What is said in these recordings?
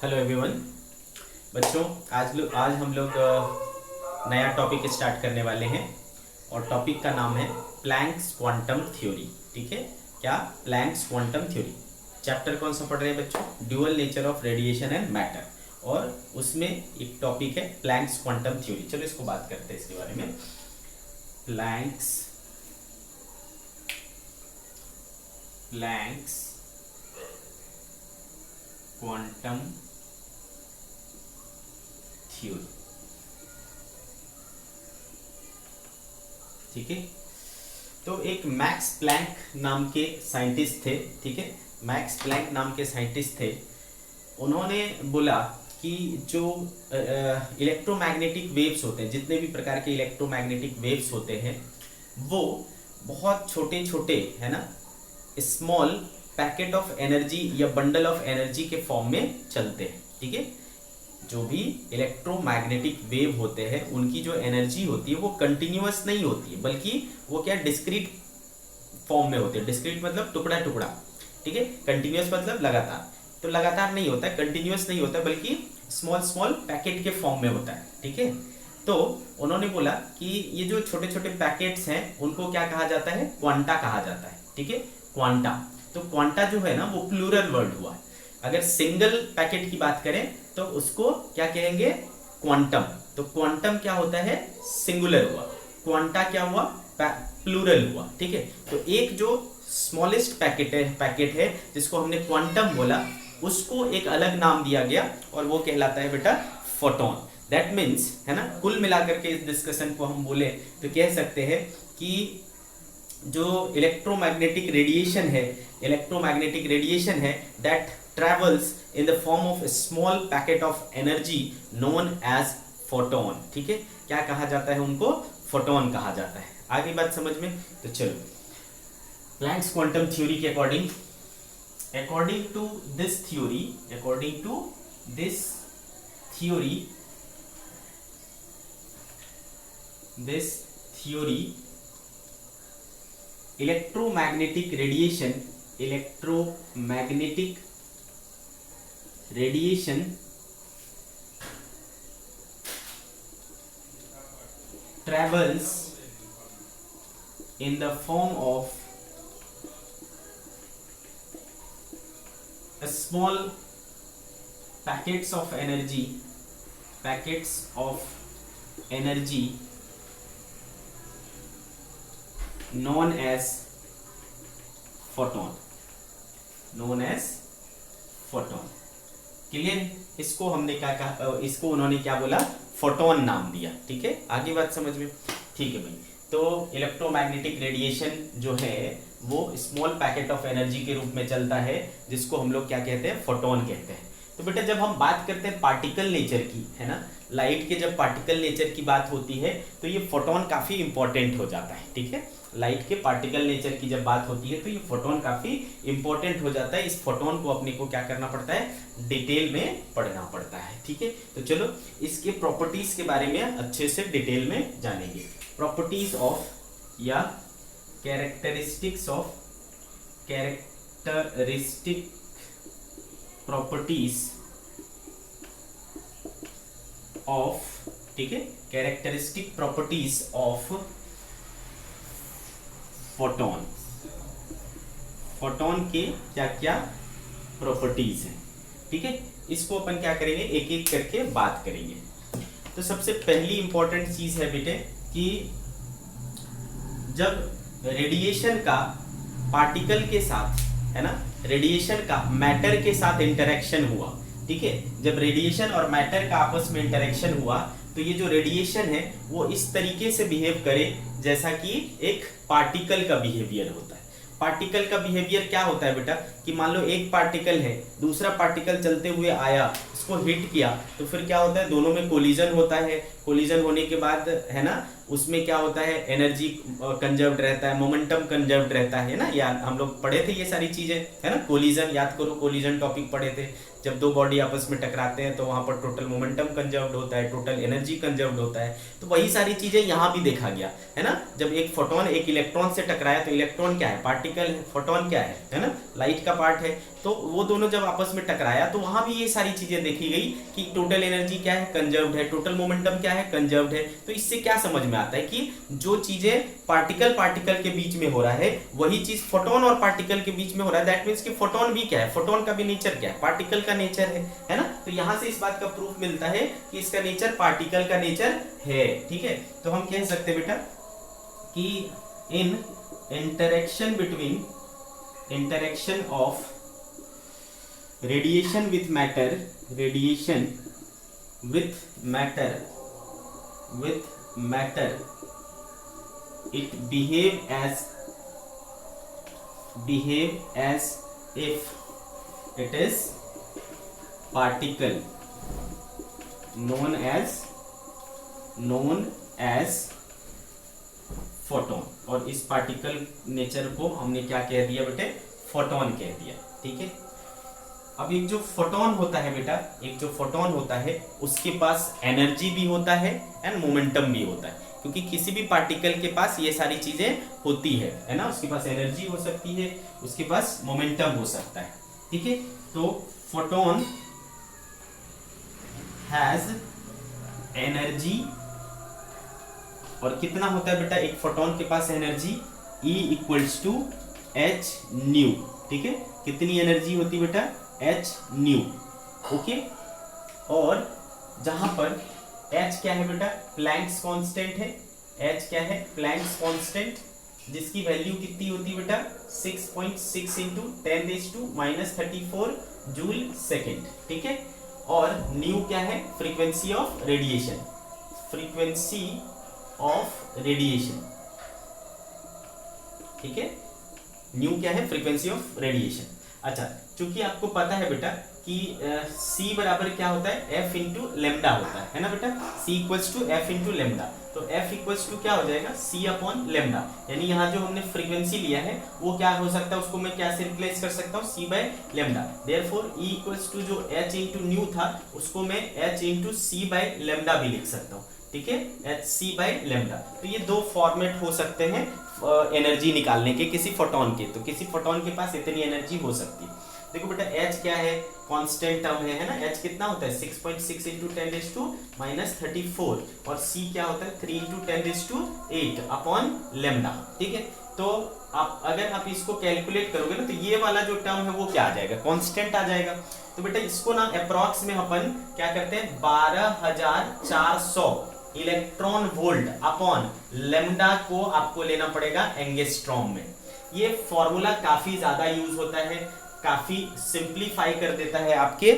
Hello everyone. बच्चों, आज हम लोग नया टॉपिक स्टार्ट करने वाले हैं और टॉपिक का नाम है प्लैंक्स क्वांटम थ्योरी। ठीक है, क्या प्लैंक्स क्वांटम थ्योरी। चैप्टर कौन सा पढ़ रहे हैं बच्चों? Dual nature of radiation and matter, और उसमें एक टॉपिक है प्लैंक्स क्वांटम थ्योरी। चलो इसको बात करते हैं इसके बारे में। Planck's quantum theory. ठीक है, तो एक मैक्स प्लैंक नाम के साइंटिस्ट थे। ठीक है, मैक्स प्लैंक नाम के साइंटिस्ट थे। उन्होंने बोला कि जो इलेक्ट्रोमैग्नेटिक वेव्स होते हैं, जितने भी प्रकार के इलेक्ट्रोमैग्नेटिक वेव्स होते हैं, वो बहुत छोटे छोटे, है ना, स्मॉल पैकेट ऑफ एनर्जी या बंडल ऑफ एनर्जी के फॉर्म में चलते हैं। ठीक है, जो भी इलेक्ट्रोमैग्नेटिक वेव होते हैं उनकी जो एनर्जी होती है वो कंटिन्यूअस नहीं होती है, बल्कि वो क्या डिस्क्रीट फॉर्म में होती है। डिस्क्रीट मतलब टुकड़ा टुकड़ा। ठीक है, कंटिन्यूअस मतलब लगातार। तो लगातार नहीं होता है, कंटिन्यूअस नहीं होता है, बल्कि स्मॉल स्मॉल पैकेट के फॉर्म में होता है। ठीक है, तो उन्होंने बोला कि ये जो छोटे छोटे पैकेट्स हैं उनको क्या कहा जाता है? क्वांटा कहा जाता है। ठीक है, क्वांटा। तो क्वांटा जो है ना वो प्लूरल वर्ड हुआ। अगर सिंगल पैकेट की बात करें तो उसको क्या कहेंगे? क्वांटम। तो क्वांटम क्या होता है? सिंगुलर हुआ। क्वांटा क्या हुआ? प्लूरल हुआ। ठीक है, तो एक जो स्मॉलेस्ट पैकेट है जिसको हमने क्वांटम बोला, उसको एक अलग नाम दिया गया और वो कहलाता है बेटा फोटोन। दैट मीन्स, है ना, कुल मिलाकर के इस डिस्कशन को हम बोले तो कह सकते हैं कि जो इलेक्ट्रोमैग्नेटिक रेडिएशन है that travels in the form of small packet of energy known as photon. ठीक है, क्या कहा जाता है? उनको फोटोन कहा जाता है। आगे बात समझ में? तो चलो, प्लैंक्स क्वांटम थ्योरी के according to this theory electromagnetic radiation travels in the form of a small packets of energy known as photon। Clear? इसको हमने क्या कहा? इसको उन्होंने क्या बोला? फोटोन नाम दिया। ठीक है, आगे बात समझ में? ठीक है भाई, तो इलेक्ट्रोमैग्नेटिक रेडिएशन जो है वो स्मॉल पैकेट ऑफ एनर्जी के रूप में चलता है, जिसको हम लोग क्या कहते हैं? फोटोन कहते हैं। तो बेटा, जब हम बात करते हैं पार्टिकल नेचर की, है ना, लाइट के जब पार्टिकल नेचर की बात होती है तो ये फोटोन काफी इंपॉर्टेंट हो जाता है। ठीक है, लाइट के पार्टिकल नेचर की जब बात होती है तो ये फोटोन काफी इंपॉर्टेंट हो जाता है। इस फोटोन को अपने को क्या करना पड़ता है? डिटेल में पढ़ना पड़ता है। ठीक है, तो चलो इसके प्रॉपर्टीज के बारे में अच्छे से डिटेल में जानेंगे। प्रॉपर्टीज ऑफ या कैरेक्टरिस्टिक प्रॉपर्टीज ऑफ, ठीक है, कैरेक्टरिस्टिक प्रॉपर्टीज ऑफ फोटोन के क्या क्या प्रॉपर्टीज हैं। ठीक है, इसको अपन क्या करेंगे? एक एक करके बात करेंगे। तो सबसे पहली इंपॉर्टेंट चीज है बेटे कि जब रेडिएशन का पार्टिकल के साथ, है ना, रेडिएशन का मैटर के साथ इंटरेक्शन हुआ। ठीक है, जब रेडिएशन और मैटर का आपस में इंटरेक्शन हुआ तो ये जो रेडिएशन है वो इस तरीके से बिहेव करे जैसा कि एक पार्टिकल का बिहेवियर होता है। पार्टिकल का बिहेवियर क्या होता है बेटा? कि मान लो एक पार्टिकल है, दूसरा पार्टिकल चलते हुए आया, उसको हिट किया, तो फिर क्या होता है? दोनों में कोलिजन होता है। कोलिजन होने के बाद, है ना, उसमें क्या होता है, एनर्जी कंजर्व्ड रहता है, मोमेंटम कंजर्व्ड रहता है ना, या हम लोग पढ़े थे ये सारी चीजें, है ना। कोलिजन याद करो, कोलिजन टॉपिक पढ़े थे, जब दो बॉडी आपस में टकराते हैं तो वहां पर टोटल मोमेंटम कंजर्व्ड होता है, टोटल एनर्जी कंजर्व्ड होता है। तो वही सारी चीजें यहाँ भी देखा गया, है ना। जब एक फोटोन एक इलेक्ट्रॉन से टकराया तो इलेक्ट्रॉन क्या है, पार्टिकल है, फोटोन क्या है ना, लाइट का पार्ट है। तो वो दोनों जब आपस में टकराया तो वहां भी ये सारी चीजें देखी गई कि टोटल एनर्जी क्या है, कंजर्व्ड है, टोटल मोमेंटम क्या है, कंजर्व्ड है। तो इससे क्या समझ में आता है कि जो चीजें पार्टिकल पार्टिकल के बीच में हो रहा है वही चीज फोटोन और पार्टिकल के बीच में हो रहा है। दैट मींस कि फोटोन भी क्या है, फोटोन का भी नेचर क्या है, पार्टिकल का नेचर है ना। तो यहां से इस बात का प्रूफ मिलता है कि इसका नेचर पार्टिकल का नेचर है, ठीक है। तो हम कह सकते हैं बेटा कि इन interaction of radiation with matter it behave as if it is particle known as photon. और इस पार्टिकल नेचर को हमने क्या कह दिया बेटे, फोटोन कह दिया, ठीक है। अब एक जो फोटोन होता है बेटा, एक जो फोटोन होता है उसके पास एनर्जी भी होता है एंड मोमेंटम भी होता है, क्योंकि किसी भी पार्टिकल के पास ये सारी चीजें होती है ना। उसके पास एनर्जी हो सकती है, उसके पास मोमेंटम हो सकता है, ठीक है। तो फोटोन हैज एनर्जी, और कितना होता है बेटा एक फोटोन के पास energy, E equals to h nu, ठीक है। कितनी एनर्जी होती है बेटा, एच न्यू, ओके। और जहां पर H क्या है बेटा, प्लैंक्स कांस्टेंट है। H क्या है, प्लैंक्स कांस्टेंट, जिसकी वैल्यू कितनी होती है बेटा 6.6 इंटू 10⁻⁻34 जूल सेकेंड, ठीक है। और न्यू क्या है, frequency of radiation, frequency of radiation, ठीक है। न्यू क्या है, फ्रीक्वेंसी ऑफ रेडिएशन। अच्छा, चूंकि आपको पता है बेटा कि C बराबर क्या होता है, F इंटू लेमडा होता है ना बेटा। C equals to F into lambda, तो F इक्वल्स टू क्या हो जाएगा, C अपॉन लेमडा। यानी यहाँ जो हमने फ्रीक्वेंसी लिया है वो क्या हो सकता है, उसको मैं क्या से रिप्लेस कर सकता हूँ, C by lambda. Therefore E equals to जो H इंटू न्यू था उसको मैं H into C by lambda भी लिख सकता हूँ, ठीक है, HC बाय लेमडा। तो ये दो फॉर्मेट हो सकते हैं एनर्जी निकालने के किसी फोटोन के। तो किसी फोटोन के पास इतनी एनर्जी हो सकती है। देखो बेटा H क्या है, कांस्टेंट टर्म है ना। H कितना होता है 6.6 इंटू 10⁻⁻34, और C क्या होता है 3 इंटू 10⁸ अपॉन लेमडा, ठीक है। तो अगर आप इसको कैलकुलेट करोगे ना तो ये वाला जो टर्म है वो क्या आ जाएगा, कांस्टेंट आ जाएगा। तो बेटा इसको ना अप्रॉक्स में अपन क्या करते हैं, 12,400 इलेक्ट्रॉन वोल्ट अपॉन लेमडा को आपको लेना पड़ेगा एंगस्ट्रॉम में। ये फॉर्मूला काफी ज्यादा यूज होता है, काफी सिंप्लीफाई कर देता है आपके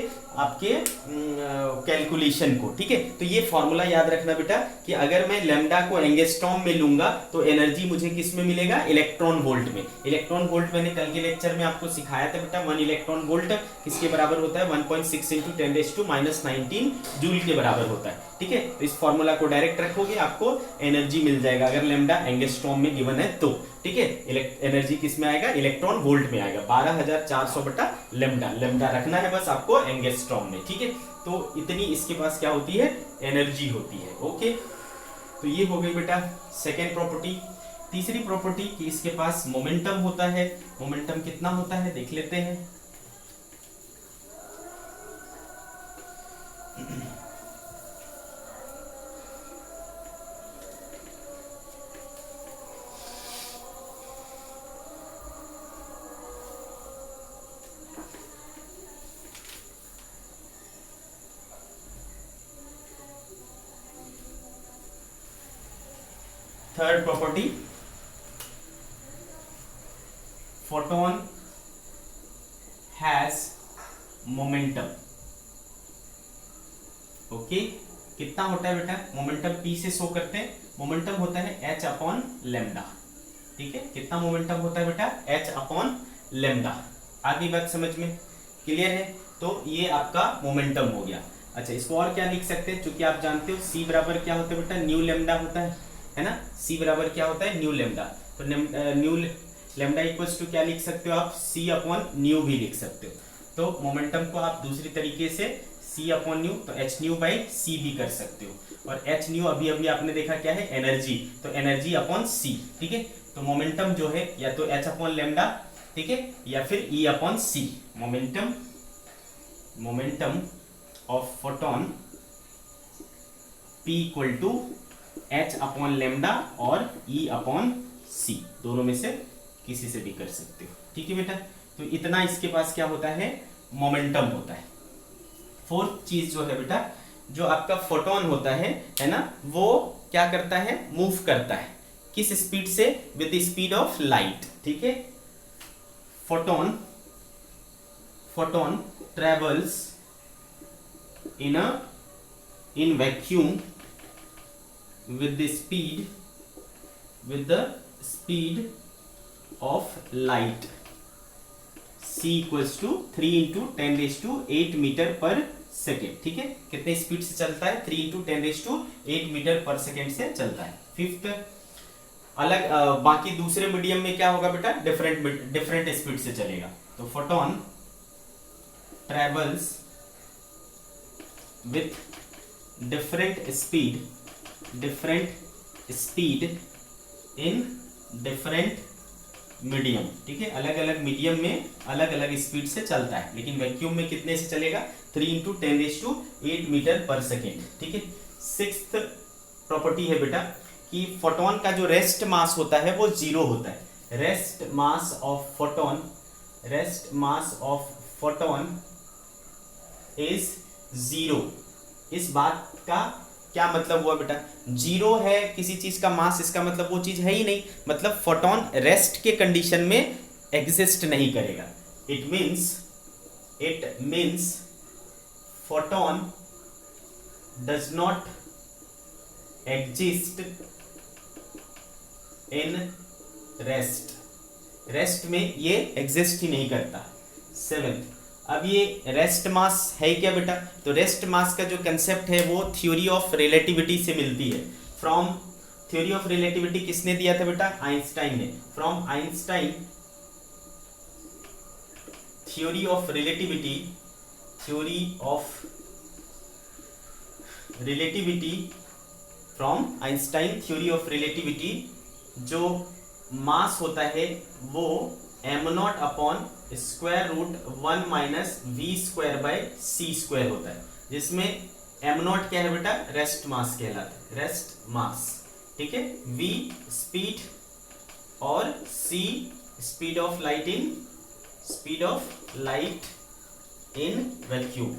कैलकुलेशन को, ठीक है। तो ये फॉर्मूला याद रखना बेटा कि अगर मैं लेमडा को एंगस्ट्रॉम में लूंगा तो एनर्जी मुझे किस में मिलेगा, इलेक्ट्रॉन वोल्ट में। इलेक्ट्रॉन वोल्ट मैंने कल के लेक्चर में आपको सिखाया था बेटा, 1 इलेक्ट्रॉन वोल्ट किसके बराबर होता है, 1.6 इंटू 10⁻⁻19 जूल के बराबर होता है, ठीक है। तो इस फॉर्मूला को डायरेक्ट रखोगे आपको एनर्जी मिल जाएगा अगर लेमडा एंगस्ट्रॉम में गिवन है तो, ठीक है। एनर्जी किस में आएगा, इलेक्ट्रॉन वोल्ट में आएगा, 12,400 बटा लेमडा। लेमडा रखना है बस आपको एंगस्ट्रॉम में, ठीक है। तो इतनी इसके पास क्या होती है, एनर्जी होती है, ओके। तो ये हो गई बेटा सेकेंड प्रॉपर्टी। तीसरी प्रॉपर्टी कि इसके पास मोमेंटम होता है। मोमेंटम कितना होता है देख लेते हैं। Third property, photon has momentum, okay. कितना होता है बेटा, मोमेंटम P से शो करते हैं, मोमेंटम होता है H अपॉन लेमडा, ठीक है। कितना मोमेंटम होता है बेटा, H अपॉन लेमडा। आधी बात समझ में क्लियर है। तो ये आपका मोमेंटम हो गया। अच्छा, इसको और क्या लिख सकते हैं, चूंकि आप जानते हो C बराबर क्या होता है बेटा, न्यू लेमडा होता है। है ना, c बराबर क्या होता है न्यू लेमडा, तो न्यू लेमडा इक्वल्स टू क्या लिख सकते हो आप, c अपॉन न्यू भी लिख सकते हो। तो मोमेंटम को आप दूसरी तरीके से c अपॉन न्यू, तो एच न्यू बाई सी भी कर सकते हो, और एच न्यू अभी अभी आपने देखा क्या है एनर्जी, तो एनर्जी अपॉन सी, ठीक है। तो मोमेंटम जो है या तो एच अपॉन लेमडा, ठीक है, या फिर E upon C. Momentum of photon P equal to H upon lambda और E अपॉन सी, दोनों में से किसी से भी कर सकते हो, ठीक है बेटा। तो इतना इसके पास क्या होता है मोमेंटम होता है। फोर्थ चीज जो है बेटा, जो आपका फोटोन होता है ना, वो क्या करता है मूव करता है, किस स्पीड से, with the speed of light, ठीक है। Photon travels in vacuum with the speed of light, c equals to 3 into 10 raised to 8 metre per second, ठीक है। कितने स्पीड से चलता है, 3 into 10 raised to 8 metre per second से चलता है। फिफ्थ अलग बाकी दूसरे मीडियम में क्या होगा बेटा, डिफरेंट स्पीड से चलेगा। तो photon travels with different speed in different medium, ठीक है। अलग अलग मीडियम में अलग अलग स्पीड से चलता है, लेकिन वैक्यूम में कितने से चलेगा, 3 into 10 raised to 8 metre per second, ठीक है। सिक्स्थ प्रॉपर्टी है बेटा कि फोटोन का जो रेस्ट मास होता है वो जीरो होता है। Rest mass of photon is zero. इस बात का क्या मतलब हुआ बेटा, जीरो है किसी चीज का मास, इसका मतलब वो चीज है ही नहीं, मतलब फोटोन रेस्ट के कंडीशन में एग्जिस्ट नहीं करेगा। It means photon does not exist in rest में ये एग्जिस्ट ही नहीं करता। सेवेंथ, अब ये रेस्ट मास है क्या बेटा, तो रेस्ट मास का जो कंसेप्ट है वो थ्योरी ऑफ रिलेटिविटी से मिलती है। फ्रॉम थ्योरी ऑफ रिलेटिविटी किसने दिया था बेटा, आइंस्टाइन ने। From Einstein theory of relativity जो मास होता है वो m0 upon square root 1 minus V square by C square होता है, जिसमें m0 क्या है बेटा, रेस्ट मास कहलाता है, रेस्ट मास, ठीक है। v स्पीड और c speed of light in vacuum,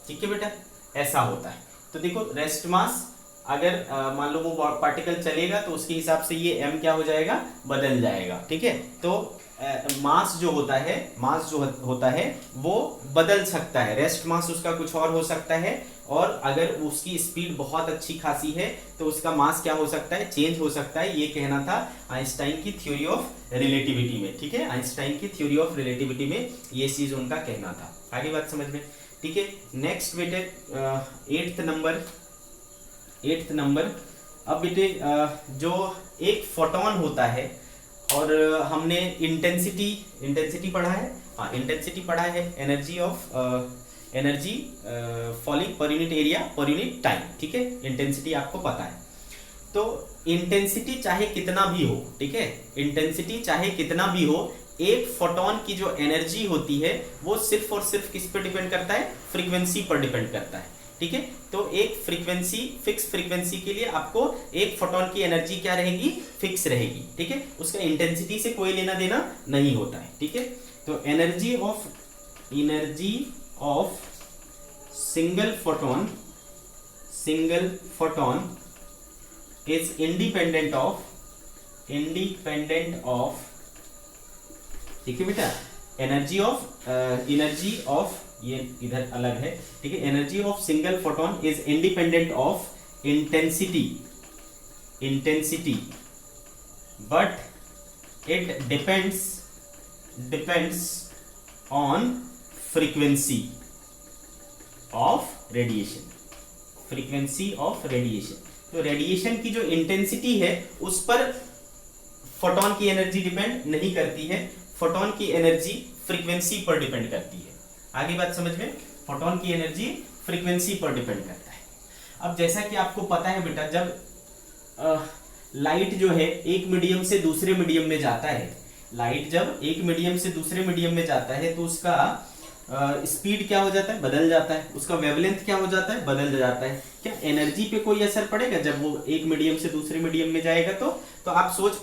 ठीक है बेटा, ऐसा होता है। तो देखो रेस्ट मास अगर मान लो वो पार्टिकल चलेगा तो उसके हिसाब से ये m क्या हो जाएगा, बदल जाएगा, ठीक है। तो मास जो होता है वो बदल सकता है, रेस्ट मास उसका कुछ और हो सकता है, और अगर उसकी स्पीड बहुत अच्छी खासी है तो उसका मास क्या हो सकता है, चेंज हो सकता है। ये कहना था आइंस्टाइन की थ्योरी ऑफ रिलेटिविटी में, ठीक है। आइंस्टाइन की थ्योरी ऑफ रिलेटिविटी में ये चीज उनका कहना था। आगे बात समझ में, ठीक है। नेक्स्ट बेटे एट्थ नंबर। अब बेटे जो एक फोटोन होता है, और हमने इंटेंसिटी पढ़ा है, हाँ इंटेंसिटी पढ़ा है, energy falling per unit area पर यूनिट टाइम, ठीक है। इंटेंसिटी आपको पता है। तो इंटेंसिटी चाहे कितना भी हो, ठीक है, इंटेंसिटी चाहे कितना भी हो, एक फोटोन की जो एनर्जी होती है वो सिर्फ और सिर्फ किस पर डिपेंड करता है, फ्रीक्वेंसी पर डिपेंड करता है, ठीक है। तो एक फ्रीक्वेंसी, फिक्स फ्रीक्वेंसी के लिए आपको एक फोटोन की एनर्जी क्या रहेगी, फिक्स रहेगी, ठीक है। उसका इंटेंसिटी से कोई लेना देना नहीं होता है, ठीक है। तो energy of single photon is independent of, ठीक है बेटा, एनर्जी ऑफ ये इधर अलग है, ठीक है। Energy of single photon is independent of intensity but it depends on frequency of radiation. तो रेडिएशन की जो इंटेंसिटी है उस पर फोटोन की एनर्जी डिपेंड नहीं करती है, फोटोन की एनर्जी फ्रीक्वेंसी पर डिपेंड करती है। आगे बात समझ में, फोटोन की एनर्जी फ्रीक्वेंसी पर डिपेंड करता है। अब जैसा कि आपको पता है बेटा, जब लाइट जो है एक मीडियम से दूसरे मीडियम में जाता है, लाइट जब एक मीडियम से दूसरे मीडियम में जाता है तो उसका स्पीड क्या हो जाता है, बदल जाता है, उसका वेवलेंथ क्या हो जाता है, बदल जाता है। क्या एनर्जी पे कोई असर पड़ेगा जब वो एक मीडियम से दूसरे मीडियम में जाएगा? तो आप सोच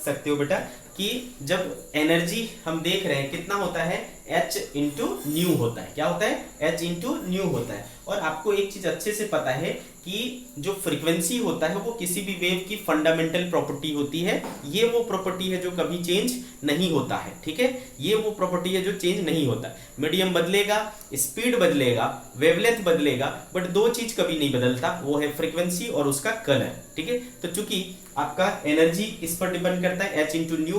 सकते हो बेटा कि जब एनर्जी हम देख रहे हैं कितना होता है, h इंटू न्यू होता है। क्या होता है? h इंटू न्यू होता है। और आपको एक चीज अच्छे से पता है कि जो फ्रीक्वेंसी होता है वो किसी भी वेव की फंडामेंटल प्रॉपर्टी होती है। ये वो प्रॉपर्टी है जो कभी चेंज नहीं होता है, ठीक है, ये वो प्रॉपर्टी है जो चेंज नहीं होता। मीडियम बदलेगा, स्पीड बदलेगा, वेवलेंथ बदलेगा, बट दो चीज कभी नहीं बदलता, वो है फ्रीक्वेंसी और उसका कलर, ठीक है। तो चूंकि आपका एनर्जी किस पर डिपेंड करता है, h into new,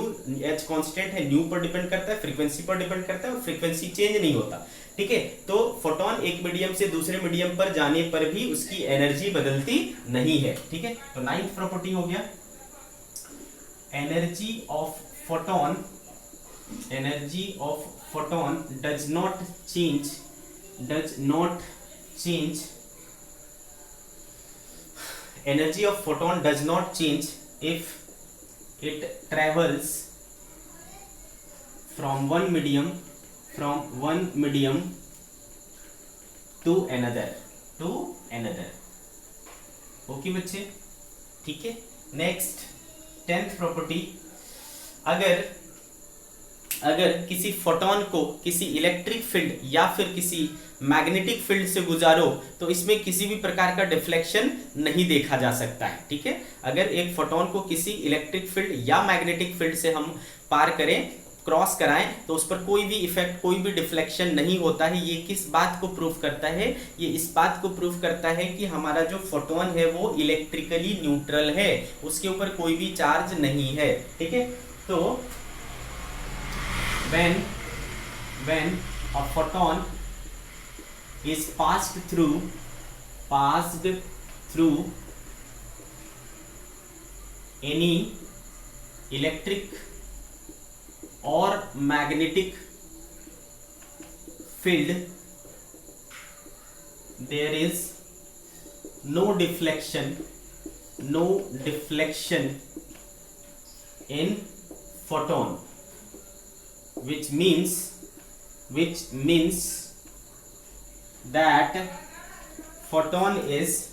h constant है, न्यू पर डिपेंड करता है, फ्रीक्वेंसी पर डिपेंड करता है, और फ्रीक्वेंसी चेंज नहीं होता, ठीक है। तो फोटोन एक मीडियम से दूसरे मीडियम पर जाने पर भी उसकी एनर्जी बदलती नहीं है, ठीक है। तो 9th प्रॉपर्टी हो गया, energy of photon does not change energy of photon does not change if it travels from one medium to another okay बच्चे, ठीक है। नेक्स्ट 10th प्रॉपर्टी, अगर किसी फोटोन को किसी इलेक्ट्रिक फील्ड या फिर किसी मैग्नेटिक फील्ड से गुजारो तो इसमें किसी भी प्रकार का डिफ्लेक्शन नहीं देखा जा सकता है, ठीक है। अगर एक फोटोन को किसी इलेक्ट्रिक फील्ड या मैग्नेटिक फील्ड से हम पार करें, क्रॉस कराएं, तो उस पर कोई भी इफेक्ट, कोई भी डिफ्लेक्शन नहीं होता है। ये किस बात को प्रूव करता है? ये इस बात को प्रूव करता है कि हमारा जो फोटोन है वो इलेक्ट्रिकली न्यूट्रल है, उसके ऊपर कोई भी चार्ज नहीं है, ठीक है। तो when a photon is passed through any electric or magnetic field, there is no deflection in photon, which means that photon is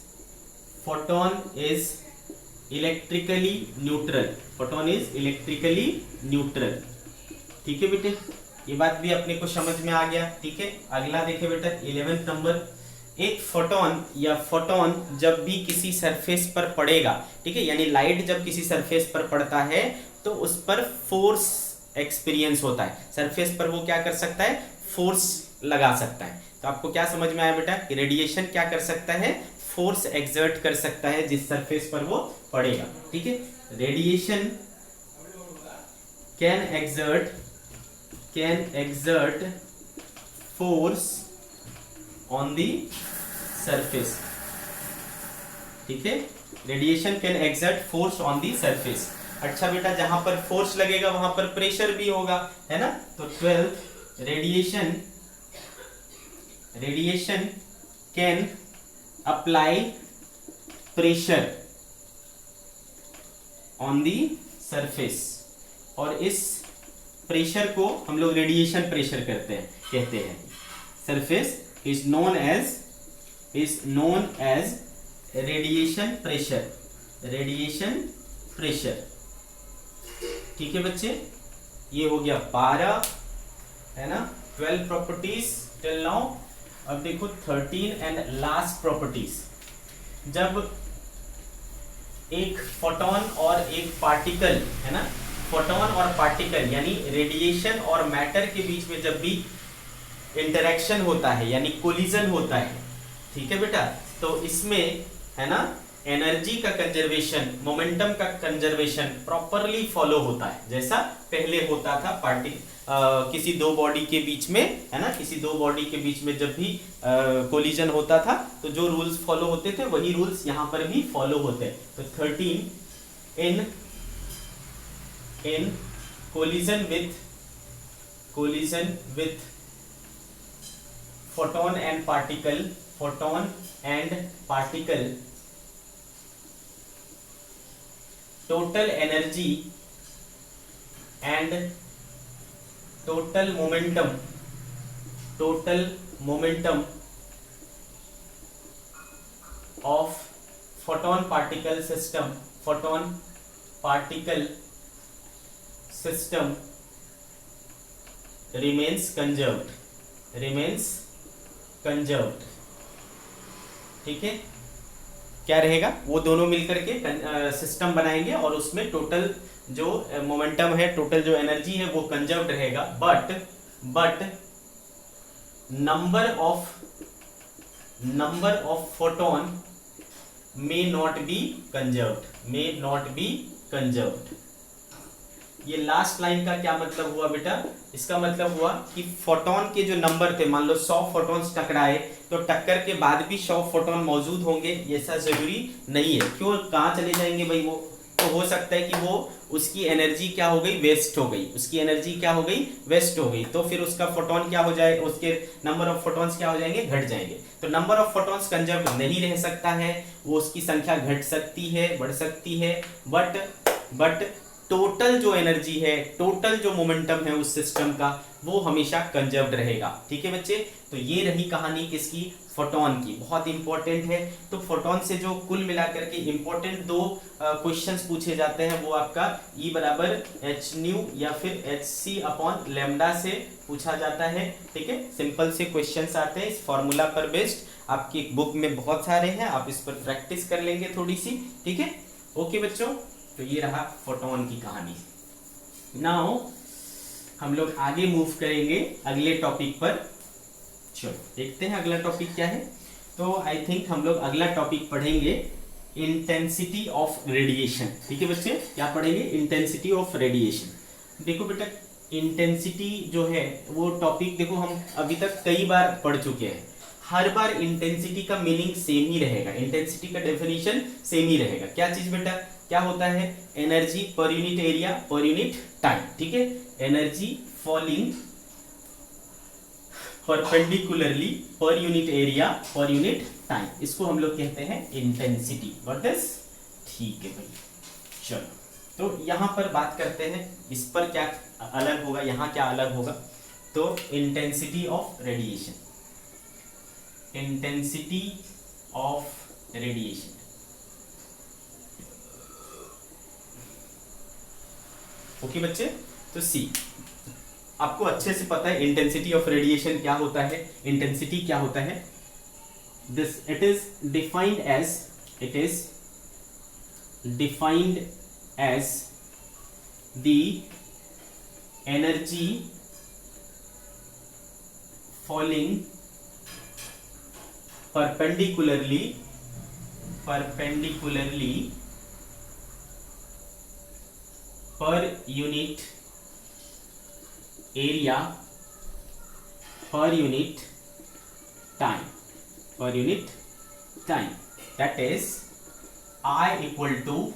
electrically neutral, ठीक है बेटे। ये बात भी अपने को समझ में आ गया, ठीक है। अगला देखे बेटा 11th नंबर, एक फोटोन जब भी किसी सरफेस पर पड़ेगा, ठीक है, यानी लाइट जब किसी सरफेस पर पड़ता है तो उस पर फोर्स एक्सपीरियंस होता है। सरफेस पर वो क्या कर सकता है? फोर्स लगा सकता है। तो आपको क्या समझ में आया बेटा कि रेडिएशन क्या कर सकता है? फोर्स एक्सर्ट कर सकता है जिस सरफेस पर वो पड़ेगा, ठीक है। Radiation can exert force on the surface, ठीक है। Radiation can exert force on the surface। अच्छा बेटा, जहां पर फोर्स लगेगा वहां पर प्रेशर भी होगा, है ना। तो 12 radiation can apply pressure on the surface, और इस प्रेशर को हम लोग रेडिएशन प्रेशर कहते हैं। Surface is known as radiation pressure, ठीक है बच्चे। ये हो गया 12, है ना, 12 प्रॉपर्टीज टिल नाउ। अब देखो 13 एंड लास्ट प्रॉपर्टीज। जब एक फोटोन और एक पार्टिकल, है ना, फोटोन और पार्टिकल यानी रेडिएशन और मैटर के बीच में जब भी इंटरेक्शन होता है यानी कोलिजन होता है, ठीक है बेटा, तो इसमें, है ना, एनर्जी का कंजर्वेशन, मोमेंटम का कंजर्वेशन प्रॉपरली फॉलो होता है, जैसा पहले होता था किसी दो बॉडी के बीच में, है ना, किसी दो बॉडी के बीच में जब भी कोलिजन होता था तो जो रूल्स फॉलो होते थे वही रूल्स यहाँ पर भी फॉलो होते हैं। तो 13 in collision with photon and particle total energy and total momentum of photon particle system remains conserved। ठीक है, क्या रहेगा, वो दोनों मिलकर के सिस्टम बनाएंगे और उसमें टोटल जो मोमेंटम है, टोटल जो एनर्जी है वो कंजर्व्ड रहेगा, but number of photon may not be conserved। ये लास्ट लाइन का क्या मतलब हुआ बेटा, इसका मतलब हुआ कि फोटोन के जो नंबर थे, मान लो 100 फोटोन्स टकराए तो टक्कर के बाद भी 100 फोटोन मौजूद होंगे, ऐसा जरूरी नहीं है। क्यों, कहाँ चले जाएंगे भाई वो, तो हो सकता है कि वो उसकी एनर्जी क्या हो गई, वेस्ट हो गई, तो फिर उसका फोटोन क्या हो जाए, उसके नंबर ऑफ फोटोन्स क्या हो जाएंगे, घट जाएंगे। तो नंबर ऑफ फोटोन्स कंजर्व नहीं रह सकता है, वो उसकी संख्या घट सकती है, बढ़ सकती है, बट टोटल जो एनर्जी है, टोटल जो मोमेंटम है उस सिस्टम का, वो हमेशा कंजर्व्ड रहेगा। ठीक है बच्चे, तो ये रही कहानी किसकी, फोटोन की, बहुत इंपॉर्टेंट है। तो फोटोन से जो कुल मिलाकर के इंपॉर्टेंट दो क्वेश्चंस पूछे जाते हैं वो आपका E बराबर एच न्यू या फिर HC अपॉन लैम्डा से पूछा जाता है। ठीक है, सिंपल से क्वेश्चंस आते हैं इस फॉर्मूला पर बेस्ड, आपकी बुक में बहुत सारे हैं, आप इस पर प्रैक्टिस कर लेंगे थोड़ी सी। ठीक है, ओके बच्चों, तो ये रहा फोटोन की कहानी। नाउ हम लोग आगे मूव करेंगे अगले टॉपिक पर। चलो देखते हैं अगला टॉपिक क्या है। तो आई थिंक हम लोग अगला टॉपिक पढ़ेंगे इंटेंसिटी ऑफ रेडिएशन। ठीक है बच्चे, क्या पढ़ेंगे, इंटेंसिटी ऑफ रेडिएशन। देखो बेटा, इंटेंसिटी जो है वो टॉपिक देखो हम अभी तक कई बार पढ़ चुके हैं, हर बार इंटेंसिटी का मीनिंग सेम ही रहेगा, इंटेंसिटी का डेफिनेशन सेम ही रहेगा। क्या चीज बेटा, क्या होता है, एनर्जी पर यूनिट एरिया पर यूनिट टाइम। ठीक है, energy falling perpendicularly per unit area पर यूनिट टाइम, इसको हम लोग कहते हैं इंटेंसिटी। व्हाट दिस, ठीक है भाई। चलो, तो यहां पर बात करते हैं इस पर क्या अलग होगा, यहां क्या अलग होगा। तो intensity of radiation, intensity of radiation, okay बच्चे। तो सी, आपको अच्छे से पता है इंटेंसिटी ऑफ रेडिएशन क्या होता है, इंटेंसिटी क्या होता है। This it is defined as the energy falling perpendicularly per unit area per unit time, that is I equal to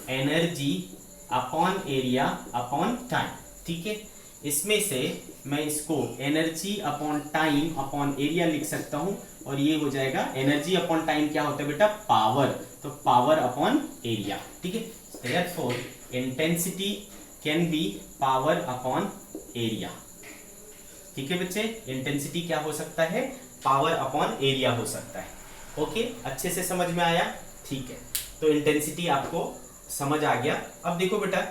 energy upon area upon time। ठीक है, इसमें से मैं इसको energy upon time upon area लिख सकता हूं, और ये हो जाएगा एनर्जी अपॉन टाइम क्या होता है बेटा, पावर, तो पावर अपॉन एरिया। ठीक है, therefore intensity can be power upon area. ठीक है बच्चे, इंटेंसिटी क्या हो सकता है, पावर अपॉन एरिया हो सकता है। ओके, अच्छे से समझ में आया। ठीक है, तो इंटेंसिटी आपको समझ आ गया। अब देखो बेटा,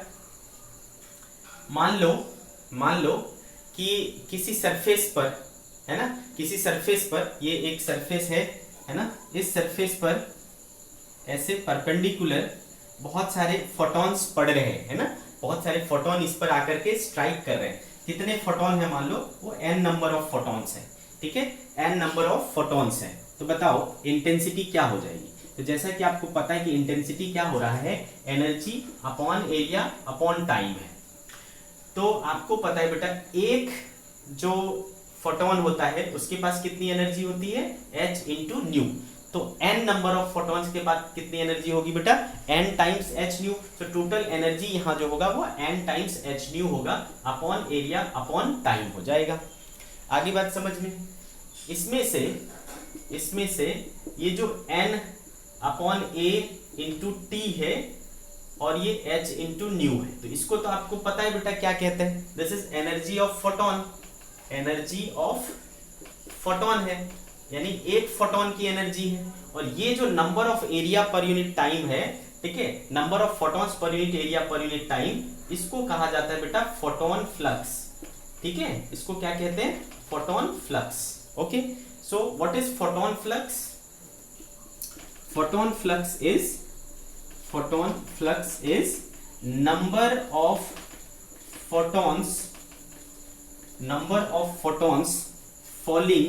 मान लो कि किसी सरफेस पर, है ना, किसी सरफेस पर, ये एक सरफेस है ना, इस सरफेस पर ऐसे परपेंडिकुलर बहुत सारे फोटॉन्स पड़ रहे हैं, है ना, बहुत सारे फोटॉन इस पर आकर के स्ट्राइक कर रहे हैं। कितने फोटॉन है, मान लो वो n नंबर ऑफ फोटॉन्स है। ठीक है, n नंबर ऑफ फोटॉन्स है। तो बताओ इंटेंसिटी क्या हो जाएगी। तो जैसा कि आपको पता है कि इंटेंसिटी क्या हो रहा है, energy upon area upon time है। तो आपको पता है बेटा एक जो फोटोन होता है उसके पास कितनी एनर्जी होती है, h इंटू न्यू। तो n नंबर ऑफ फोटॉन्स के बाद कितनी एनर्जी होगी बेटा, n टाइम्स h न्यू। तो टोटल एनर्जी यहाँ जो होगा वो n टाइम्स h न्यू होगा अपॉन एरिया अपॉन टाइम हो जाएगा। आगे बात समझ में। इसमें से ये जो n upon a into T है और ये h इंटू न्यू है, तो इसको तो आपको पता है बेटा क्या कहते हैं, this is energy of photon. Energy of photon है, यानी एक फोटोन की एनर्जी है। और ये जो नंबर ऑफ एरिया पर यूनिट टाइम है, ठीक है, number of photons per unit area पर यूनिट टाइम, इसको कहा जाता है बेटा फोटोन फ्लक्स। ठीक है, इसको क्या कहते हैं, photon flux. Okay, so what is photon flux? Photon flux is number of photons falling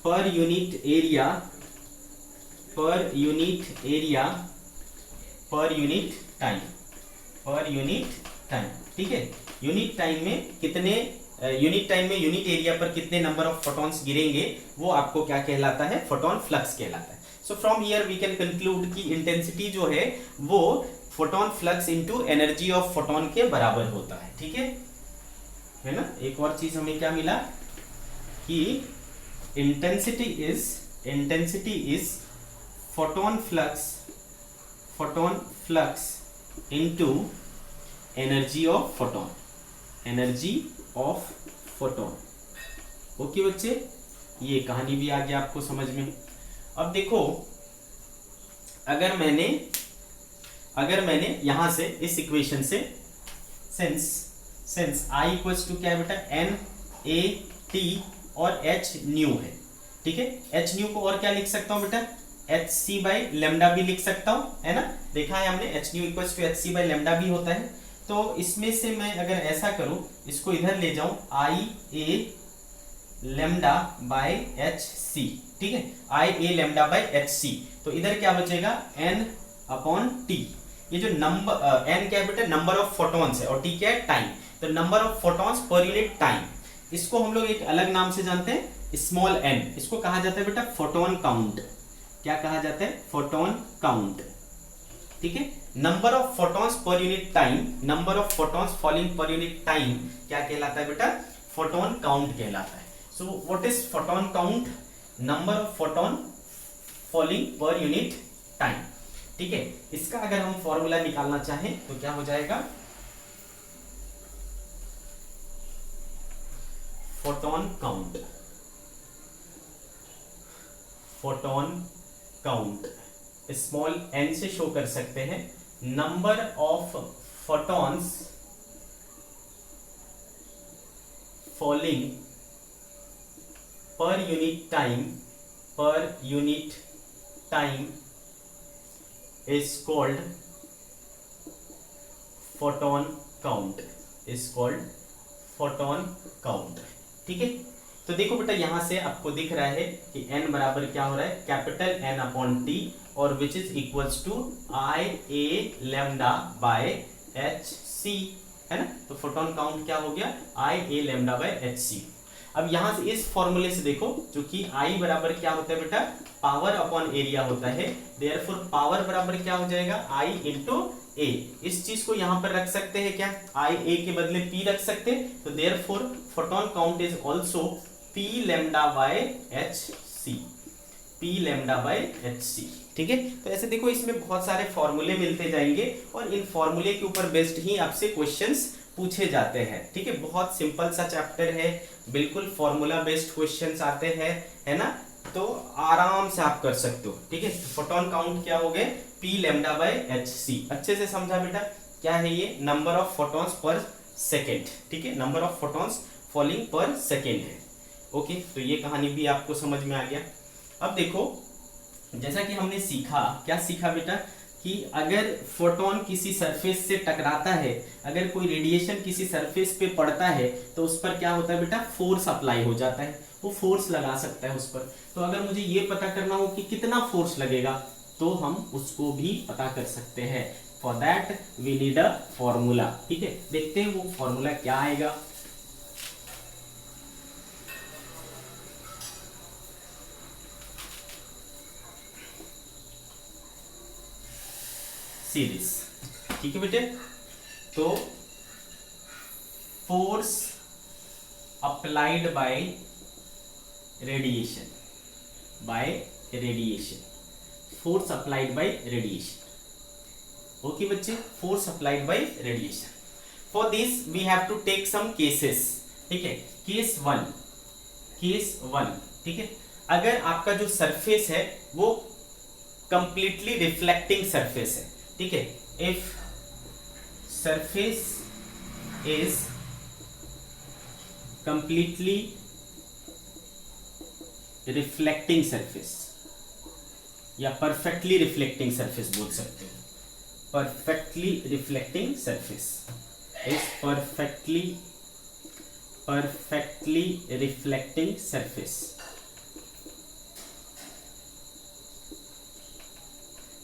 per unit area per unit time। ठीक है, यूनिट टाइम में यूनिट एरिया पर कितने नंबर ऑफ फोटॉन्स गिरेंगे वो आपको क्या कहलाता है, फोटोन फ्लक्स कहलाता है। So from here we can conclude कि इंटेंसिटी जो है वो photon flux into energy of photon के बराबर होता है। ठीक है ना। एक और चीज हमें क्या मिला कि intensity is photon flux into energy of photon. Okay बच्चे, ये कहानी भी आ गया आपको समझ में। अब देखो, अगर मैंने यहां से इस इक्वेशन से सिंस I इक्वल्स टू क्या है बेटा, n a t और h न्यू है। ठीक है, h न्यू को और क्या लिख सकता हूं बेटा, एच सी बाई लेमडा भी लिख सकता हूं, है ना। देखा है हमने H nu equals to H C by lambda भी होता है। तो इसमें से मैं अगर ऐसा करूं, इसको इधर ले जाऊं, आई A lambda by H C. ठीक है, आई A lambda by H C. तो इधर क्या बचेगा, n अपॉन टी। ये जो नंबर n क्या है बेटा, नंबर ऑफ फोटॉन्स है, और t क्या है, टाइम। तो नंबर ऑफ फोटॉन्स पर यूनिट टाइम, इसको हम लोग एक अलग नाम से जानते हैं, स्मॉल n। इसको कहा जाता है बेटा फोटोन काउंट। क्या कहा जाता है, फोटोन काउंट। ठीक है, नंबर ऑफ फोटॉन्स पर unit time, number of photons falling पर यूनिट टाइम क्या कहलाता है बेटा, फोटोन काउंट कहलाता है। So what is photon count, number of photon falling पर यूनिट टाइम। ठीक है, इसका अगर हम फॉर्मूला निकालना चाहें तो क्या हो जाएगा, फोटोन काउंट स्मॉल n से शो कर सकते हैं, नंबर ऑफ फोटॉन्स फॉलिंग पर unit time is called photon count। ठीक है, तो देखो बेटा यहां से आपको दिख रहा है कि n बराबर क्या हो रहा है, कैपिटल N अपॉन टी, और which is equals to I A lambda by H C, है ना। तो फोटोन काउंट क्या हो गया, I A lambda by H C. अब यहां से इस फॉर्मूले से देखो, जो कि I बराबर क्या होता है बेटा, पावर अपॉन एरिया होता है, देयरफॉर पावर बराबर क्या हो जाएगा, I इंटू ए। इस चीज को यहां पर रख सकते हैं क्या, I a के बदले P रख सकते हैं, तो therefore photon count is also P lambda by H C, P lambda by H C. ठीक है, तो ऐसे देखो इसमें बहुत सारे फॉर्मूले मिलते जाएंगे, और इन फॉर्मूले के ऊपर बेस्ड ही आपसे क्वेश्चंस पूछे जाते हैं। ठीक है, बहुत सिंपल सा चैप्टर है, बिल्कुल फॉर्मूला बेस्ड क्वेश्चंस आते हैं, है ना। तो आराम से आप कर सकते हो। ठीक है, फोटोन काउंट क्या हो गए, P lambda by H C. अच्छे से समझा बेटा, क्या है ये, number of photons per second. ठीक है, number of photons falling per second है। ओके, तो ये कहानी भी आपको समझ में आ गया। अब देखो, जैसा कि हमने सीखा, क्या सीखा बेटा, कि अगर फोटोन किसी सरफेस से टकराता है, अगर कोई रेडिएशन किसी सरफेस पे पड़ता है तो उस पर क्या होता है बेटा, फोर्स अप्लाई हो जाता है, वो फोर्स लगा सकता है उस पर। तो अगर मुझे ये पता करना हो कि कितना फोर्स लगेगा तो हम उसको भी पता कर सकते हैं। For that we need a formula. ठीक है, देखते हैं वो फॉर्मूला क्या आएगा। सीरीज। ठीक है बेटे, तो force applied by radiation, force applied by radiation. Okay बच्चे, force applied by radiation. For this we have to take some cases. ठीक है, केस वन, ठीक है, अगर आपका जो सरफेस है वो कंप्लीटली रिफ्लेक्टिंग सरफेस है। ठीक है, if surface is completely reflecting surface या परफेक्टली रिफ्लेक्टिंग सरफेस बोल सकते हो। Perfectly reflecting surface is perfectly reflecting surface.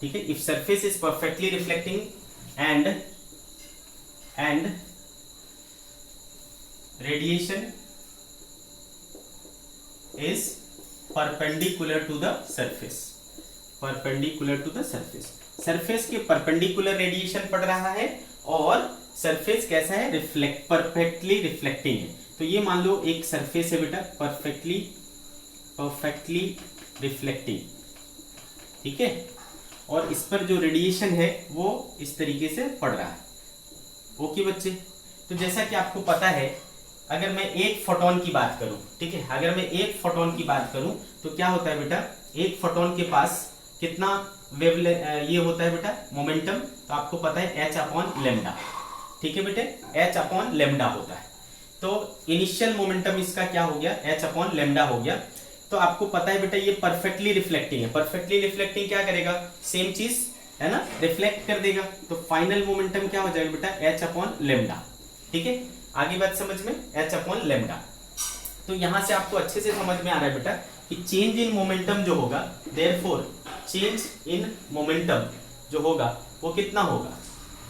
ठीक है, if surface is perfectly reflecting and radiation is perpendicular to the surface, surface के परपेंडिकुलर रेडिएशन पड़ रहा है और सरफेस कैसा है, परफेक्टली रिफ्लेक्टिंग है। तो ये मान लो एक सरफेस है बेटा, परफेक्टली रिफ्लेक्टिंग। ठीक है, और इस पर जो रेडिएशन है वो इस तरीके से पड़ रहा है। ओके बच्चे, तो जैसा कि आपको पता है, अगर मैं एक फोटोन की बात करूं, ठीक है, अगर मैं एक फोटोन की बात करूं तो क्या होता है बेटा, एक फोटोन के पास कितना ये होता है बेटा, मोमेंटम। तो आपको पता है h/λ। ठीक है बेटे, h/λ होता है। तो इनिशियल मोमेंटम इसका क्या हो गया, h/λ हो गया। तो आपको पता है बेटा ये परफेक्टली रिफ्लेक्टिंग है, परफेक्टली रिफ्लेक्टिंग क्या करेगा, सेम चीज है ना, रिफ्लेक्ट कर देगा। तो फाइनल मोमेंटम क्या हो जाएगा बेटा, h/λ। ठीक है, आगे बात समझ में, h/λ। तो यहां से आपको अच्छे से समझ में आ रहा है बेटा कि चेंज इन मोमेंटम जो होगा, देयरफॉर चेंज इन मोमेंटम जो होगा वो कितना होगा,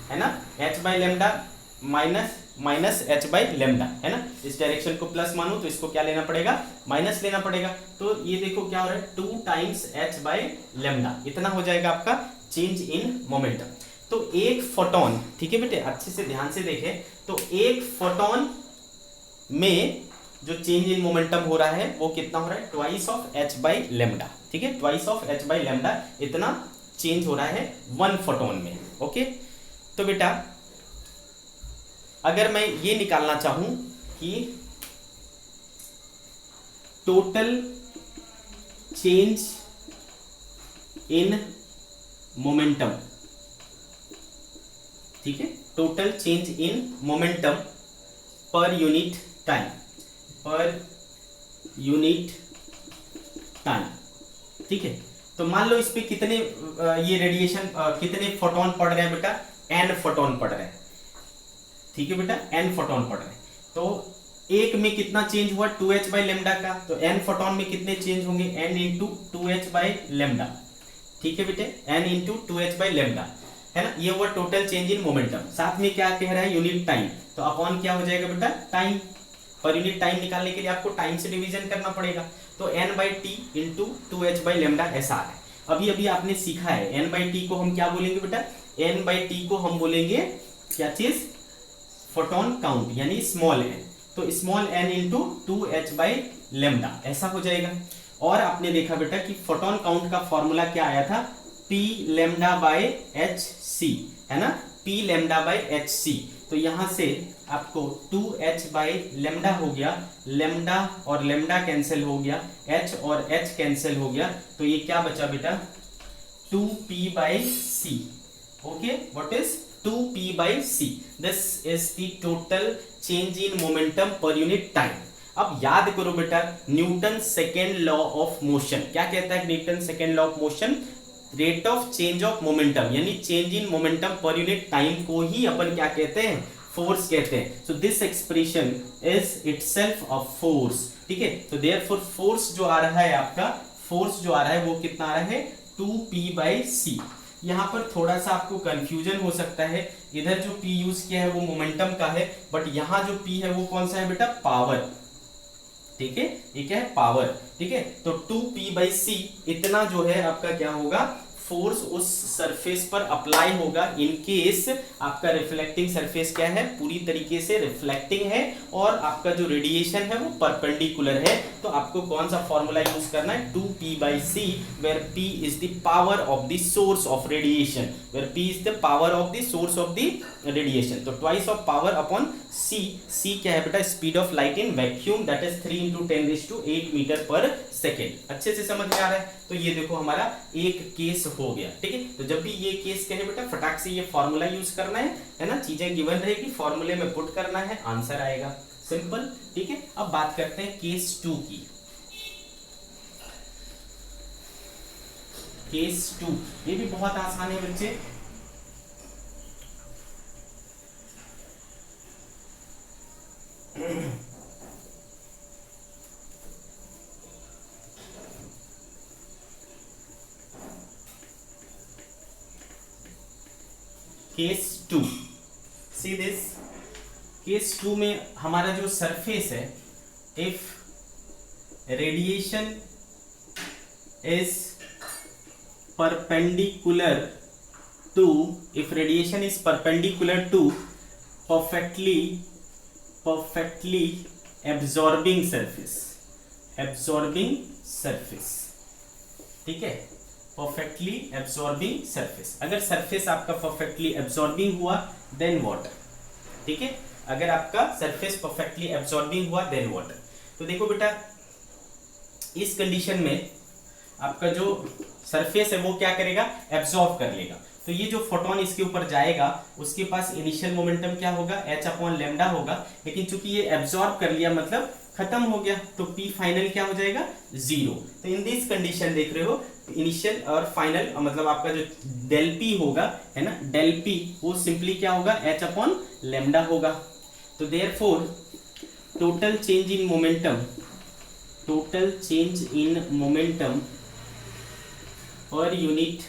है ना, h/λ माइनस h/λ, है ना। इस डायरेक्शन को प्लस मानो तो इसको क्या लेना पड़ेगा, माइनस लेना पड़ेगा। तो ये देखो क्या हो रहा है, 2 टाइम्स h/λ, इतना हो जाएगा आपका चेंज इन मोमेंटम। तो एक फोटोन, ठीक है बेटे, अच्छे से ध्यान से देखें, तो एक फोटोन में जो चेंज इन मोमेंटम हो रहा है वो कितना हो रहा है, ट्वाइस ऑफ h/λ। ठीक है, ट्वाइस ऑफ h/λ इतना चेंज हो रहा है 1 फोटोन में। ओके, तो बेटा अगर मैं ये निकालना चाहूं कि टोटल चेंज इन मोमेंटम, ठीक है, total change in momentum per unit time, ठीक है। तो मान लो इस पे कितने ये रेडिएशन कितने फोटोन पड़ रहे हैं बेटा, n फोटोन पड़ रहे हैं। ठीक है बेटा, n फोटोन पड़ रहे हैं। तो एक में कितना चेंज हुआ, 2h/λ का। तो n फोटोन में कितने चेंज होंगे, n इंटू 2h/λ। ठीक है बेटे, n इंटू 2h/λ, है ना। ये हुआ टोटल चेंज इन मोमेंटम। साथ में क्या कह रहा है, यूनिट टाइम। तो अपॉन क्या हो जाएगा बेटा, टाइम। पर यूनिट टाइम निकालने के लिए आपको टाइम से डिवीजन करना पड़ेगा। तो n/t इंटू 2h/λ ऐसा है। अभी अभी आपने सीखा है, n/t को हम क्या बोलेंगे बेटा, n/t को हम बोलेंगे क्या चीज, फोटोन काउंट, यानी स्मॉल n। तो स्मॉल n इंटू 2h/λ ऐसा हो जाएगा। और आपने देखा बेटा कि फोटोन काउंट का फॉर्मूला क्या आया था, P(λ/hc), है ना, P(λ/hc). तो यहां से आपको 2h/λ हो गया, लैम्डा और लैम्डा कैंसिल हो गया, h और h कैंसिल हो गया। तो ये क्या बचा बेटा, 2p/c। Okay, what is 2p/c? This is the total change in momentum per unit time. अब याद करो बेटा, Newton second law of motion क्या कहता है, Newton second law of motion, rate of change of momentum, यानी change in momentum per unit time को ही अपन क्या कहते हैं, फोर्स कहते हैं। So this expression is itself a force, ठीक है। तो देयरफॉर फोर्स जो आ रहा है आपका, फोर्स जो आ रहा है वो कितना आ रहा है 2p/c। यहाँ पर थोड़ा सा आपको कंफ्यूजन हो सकता है, इधर जो p यूज किया है वो मोमेंटम का है, बट यहाँ जो p है वो कौन सा है बेटा, पावर, ठीक है, ये क्या है, पावर, ठीक है। तो 2p/c इतना जो है आपका क्या होगा, फोर्स उस सरफेस पर अप्लाई होगा इन केस आपका रिफ्लेक्टिंग सरफेस क्या है, पूरी तरीके से रिफ्लेक्टिंग है और आपका जो रेडिएशन है वो परपेंडिकुलर है। तो आपको कौन सा फॉर्मूला यूज करना है, 2p/c, where p is the power of the source of radiation, where p is the power of the source of the radiation. तो twice of power upon c, c क्या है बेटा, speed of light in vacuum, that is 3 × 10⁸ metre per second. अच्छे से समझ में आ रहा है। तो ये देखो हमारा एक केस हो गया, ठीक है। तो जब भी ये केस कहे बेटा फटाक से ये फॉर्मूला यूज करना है ना, चीजें गिवन रहेगी, फॉर्मूले में पुट करना है, आंसर आएगा, सिंपल, ठीक है। अब बात करते हैं केस 2 की। केस 2 ये भी बहुत आसान है बच्चे। केस 2, सी दिस, केस 2 में हमारा जो सरफेस है, if radiation is perpendicular to, if radiation is perpendicular to perfectly absorbing surface, ठीक है, परफेक्टली एब्सॉर्बिंग सरफेस। अगर सरफेस आपका परफेक्टली एब्सॉर्बिंग हुआ देन वाटर, ठीक है, अगर आपका सरफेस परफेक्टली एब्सॉर्बिंग हुआ देन वाटर। तो देखो बेटा इस कंडीशन में आपका जो सरफेस है वो क्या करेगा, एब्सॉर्ब कर लेगा। तो ये जो फोटोन इसके ऊपर जाएगा उसके पास इनिशियल मोमेंटम क्या होगा, h/λ होगा, लेकिन चूंकि ये एब्सॉर्ब कर लिया मतलब खत्म हो गया, तो P फाइनल क्या हो जाएगा, 0। तो इन दिस कंडीशन देख रहे हो इनिशियल और फाइनल, मतलब आपका जो डेल P होगा है ना, डेल P वो सिंपली क्या होगा, h/λ होगा। तो therefore total change in momentum per unit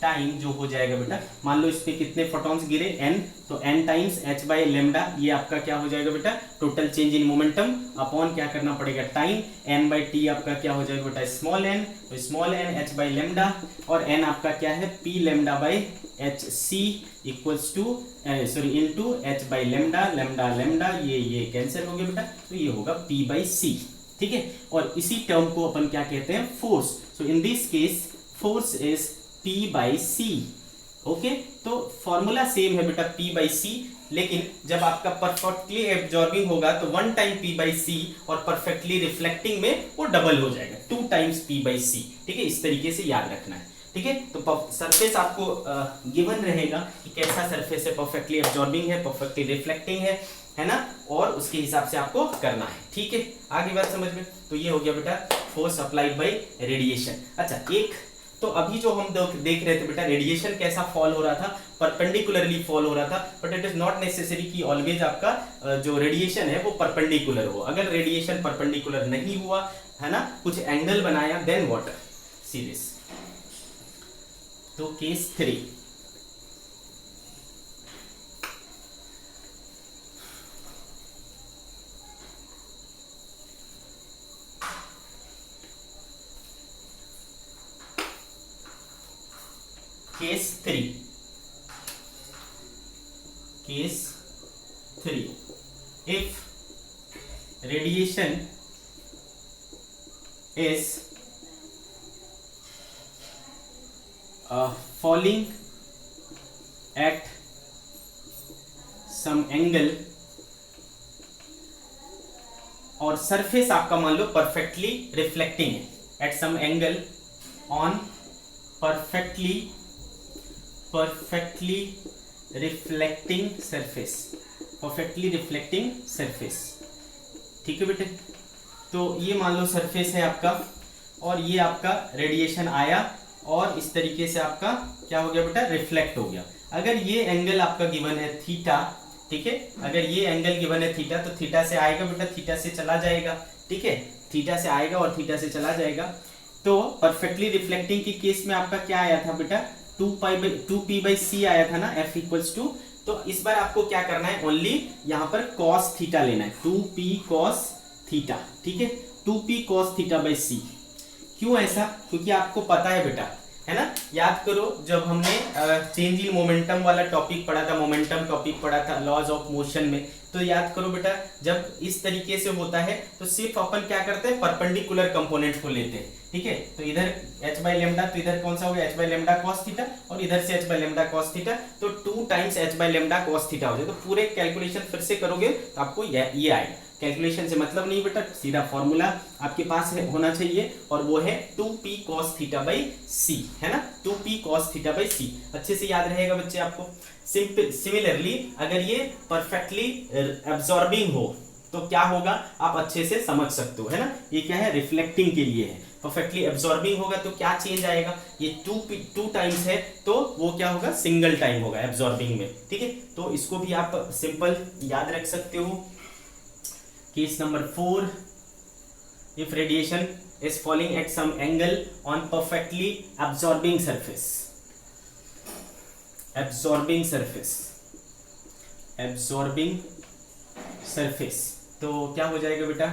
time जो हो जाएगा बेटा, मान लो इस पे कितने फोटॉन्स गिरे, n, तो n टाइम्स h/λ, ये आपका क्या हो जाएगा बेटा, total change in momentum upon क्या करना पड़ेगा, टाइम, n/t आपका क्या हो जाएगा बेटा, स्मॉल n, तो स्मॉल n h/λ, और n आपका क्या है, p/hc equals to into h/λ, ये कैंसिल हो गया बेटा, तो ये होगा p/c, ठीक है। और इसी टर्म को अपन क्या कहते हैं, force. So in this case force is p/c, okay. तो फॉर्मूला सेम है बेटा p/c, लेकिन जब आपका परफेक्टली एब्जॉर्बिंग होगा तो 1 टाइम p/c और परफेक्टली रिफ्लेक्टिंग में वो डबल हो जाएगा, 2 टाइम्स p/c, ठीक है। इस तरीके से याद रखना है, ठीक है। तो सरफेस आपको गिवन रहेगा कि कैसा सरफेस है, परफेक्टली एब्जॉर्बिंग है, परफेक्टली रिफ्लेक्टिंग है ना, और उसके हिसाब से आपको करना है, ठीक है। आगे बात समझ में। तो ये हो गया बेटा फोर्स अप्लाइड बाय रेडिएशन। अच्छा, एक तो अभी जो हम देख रहे थे बेटा रेडिएशन कैसा फॉल हो रहा था, परपेंडिकुलरली फॉल हो रहा था, but it is not necessary कि ऑलवेज आपका जो रेडिएशन है वो परपेंडिकुलर हो। अगर रेडिएशन परपेंडिकुलर नहीं हुआ है ना, कुछ एंगल बनाया, देन वाटर, सी दिस। तो case 3, case 3, if radiation is falling at some angle, और सरफेस आपका मान लो परफेक्टली रिफ्लेक्टिंग है, at some angle on perfectly reflecting surface, ठीक है बेटे। तो ये मान लो सरफेस है आपका, और ये आपका रेडिएशन आया और इस तरीके से आपका क्या हो गया बेटा, रिफ्लेक्ट हो गया। अगर ये एंगल आपका गिवन है थीटा, ठीक है, अगर ये एंगल गिवन है थीटा, तो थीटा से आएगा बेटा, थीटा से चला जाएगा, ठीक है, थीटा से आएगा और थीटा से चला जाएगा। तो परफेक्टली रिफ्लेक्टिंग के केस में आपका क्या आया था बेटा, 2p/c आया था ना, f इक्वल्स टू। तो इस बार आपको क्या करना है, ओनली यहाँ पर cos थीटा लेना है, 2p cos थीटा, ठीक है, 2p cos theta by c। क्यों ऐसा, क्योंकि आपको पता है बेटा, है ना, याद करो जब हमने चेंज इन मोमेंटम वाला टॉपिक पढ़ा था, मोमेंटम टॉपिक पढ़ा था लॉज ऑफ मोशन में, तो याद करो बेटा, जब इस तरीके से होता है तो सिर्फ अपन क्या करते हैं, परपेंडिकुलर कंपोनेंट को लेते हैं, ठीक है। तो इधर h बाई लेमडा, तो इधर कौन सा हो गया, h by lambda cos theta, और इधर से h by lambda cos theta, तो 2 times h by lambda cos theta हो जाए। तो पूरे कैलकुलेशन फिर से करोगे तो आपको ये आएगा। कैलकुलेशन से मतलब नहीं बेटा, सीधा फॉर्मूला आपके पास होना चाहिए, और वो है 2p cos theta by c, है ना, 2p cos theta by c। अच्छे से याद रहेगा बच्चे आपको। सिमिलरली अगर ये परफेक्टली एब्जॉर्बिंग हो तो क्या होगा, आप अच्छे से समझ सकते हो, है ना। ये क्या है, रिफ्लेक्टिंग के लिए है। परफेक्टली एब्जॉर्बिंग होगा तो क्या चेंज आएगा, ये 2 टाइम्स है तो वो क्या होगा, सिंगल टाइम होगा एब्जॉर्बिंग में, ठीक है। तो इसको भी आप सिंपल याद रख सकते हो। Case number 4, if radiation is falling at some angle on perfectly absorbing surface, तो क्या हो जाएगा बेटा,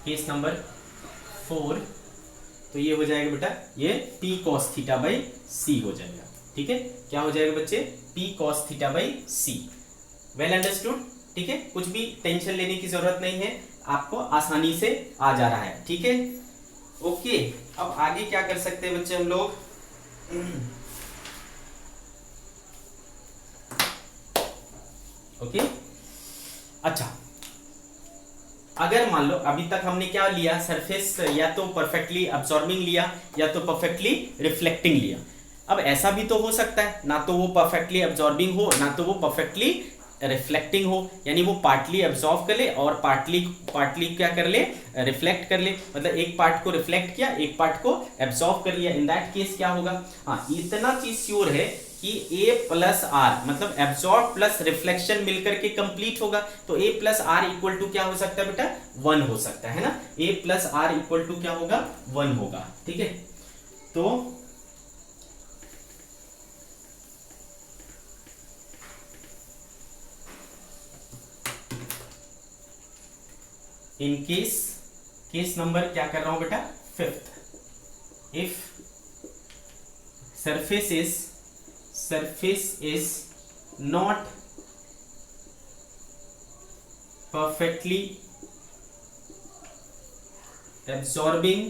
केस नंबर 4, तो ये हो जाएगा बेटा, ये p cos theta by c हो जाएगा, ठीक है। क्या हो जाएगा बच्चे, p cos theta by c। Well understood, ठीक है, कुछ भी टेंशन लेने की जरूरत नहीं है, आपको आसानी से आ जा रहा है, ठीक है। ओके, अब आगे क्या कर सकते हैं बच्चे हम लोग, ओके, अच्छा, अगर मान लो अभी तक हमने क्या लिया, सरफेस या तो परफेक्टली अब्सॉर्बिंग लिया या तो परफेक्टली रिफ्लेक्टिंग लिया। अब ऐसा भी तो हो सकता है, ना तो वो परफेक्टली अब्सॉर्बिंग हो, ना तो वो परफेक्टली रिफ्लेक्टिंग हो, यानी वो पार्टली एब्जॉर्ब कर ले और पार्टली क्या कर ले, रिफ्लेक्ट कर ले, मतलब एक पार्ट को रिफ्लेक्ट किया, एक पार्ट को एब्जॉर्ब कर लिया। इन दैट केस क्या होगा, हाँ, इतना चीज श्योर है कि a प्लस आर, मतलब एब्जॉर्ब प्लस रिफ्लेक्शन मिलकर के कंप्लीट होगा। तो a plus R equal to क्या हो सकता है बेटा, 1 हो सकता है ना, a plus R equal to क्या होगा, 1 होगा, ठीक है। तो इन केस नंबर क्या कर रहा हूं बेटा, 5th, if surface is not perfectly absorbing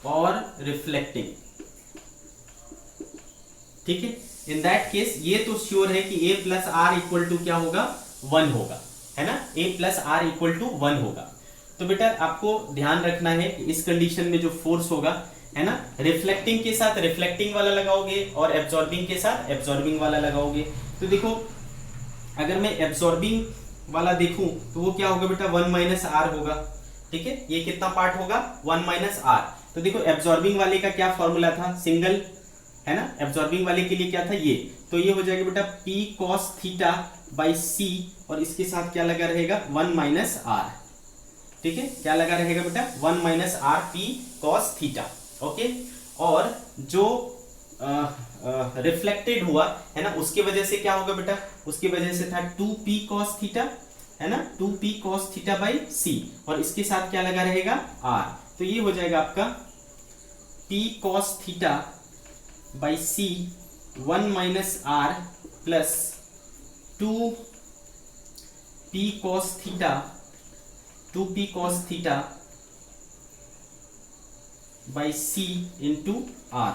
or reflecting, ठीक है। इन दैट केस ये तो श्योर है कि a plus R equal to क्या होगा, 1 होगा, है ना, a plus R equal to 1 होगा। तो बेटा आपको ध्यान रखना है कि इस कंडीशन में जो फोर्स होगा, है ना, रिफ्लेक्टिंग के साथ रिफ्लेक्टिंग वाला लगाओगे और एब्जॉर्बिंग के साथ एब्जॉर्बिंग वाला लगाओगे। तो देखो अगर मैं एब्जॉर्बिंग वाला देखूं तो वो क्या होगा बेटा, 1 माइनस आर होगा, ठीक है। ये कितना पार्ट होगा, 1 माइनस आर। तो देखो एब्जॉर्बिंग वाले का क्या फॉर्मूला था, सिंगल, है ना, एब्जॉर्बिंग वाले के लिए क्या था ये, तो ये हो जाएगा बेटा p cos theta by c, और इसके साथ क्या लगा रहेगा, 1 माइनस आर, ठीक है। क्या लगा रहेगा बेटा, 1 minus R p cos theta, okay. और जो रिफ्लेक्टेड हुआ है ना, उसके वजह से क्या होगा बेटा, उसकी वजह से था 2p cos थीटा, है ना, 2p cos theta by c, और इसके साथ क्या लगा रहेगा, r। तो ये हो जाएगा आपका p cos theta by c 1 minus r plus 2p cos theta by c into r।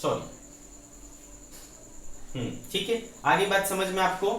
Sorry, ठीक है, आगे बात समझ में आपको।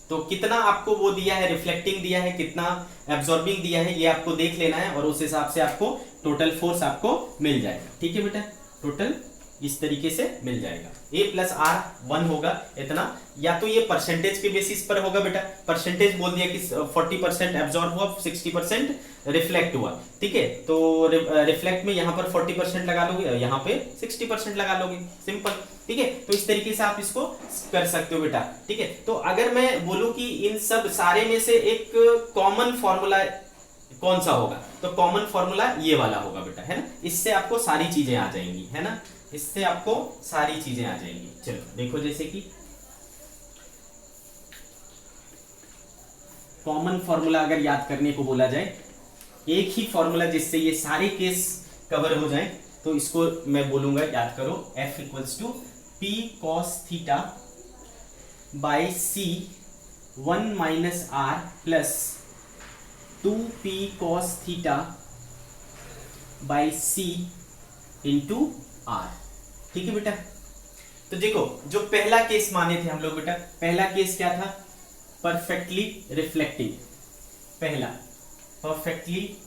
तो कितना आपको वो दिया है, रिफ्लेक्टिंग दिया है, कितना एब्जॉर्बिंग दिया है, ये आपको देख लेना है, और उस हिसाब से आपको टोटल फोर्स आपको मिल जाएगा, ठीक है बेटा, टोटल इस तरीके से मिल जाएगा। a प्लस आर 1 होगा इतना, या तो ये परसेंटेज के बेसिस पर होगा बेटा, परसेंटेज बोल दिया कि 40% एब्जॉर्ब हुआ, 60% रिफ्लेक्ट हुआ, ठीक है। तो रिफ्लेक्ट में यहाँ पर 40% लगा लोगे, यहाँ पे 60% लगा लोगे, सिंपल, ठीक है। तो इस तरीके से आप इसको कर सकते हो बेटा, ठीक है। तो अगर मैं बोलूं कि इन सब सारे में से एक कॉमन फॉर्मूला कौन सा होगा, तो कॉमन फॉर्मूला ये वाला होगा बेटा, है ना। इससे आपको सारी चीजें आ जाएंगी, है ना, इससे आपको सारी चीजें आ जाएंगी। चलो देखो, जैसे कि कॉमन फॉर्मूला अगर याद करने को बोला जाए, एक ही फॉर्मूला जिससे ये सारे केस कवर हो जाए, तो इसको मैं बोलूंगा, याद करो, F equals to P cos theta by C 1 minus R plus 2P cos theta by C into R, ठीक है बेटा। तो देखो, जो पहला केस माने थे हम लोग बेटा, पहला केस क्या था, परफेक्टली रिफ्लेक्टिंग, पहला परफेक्टली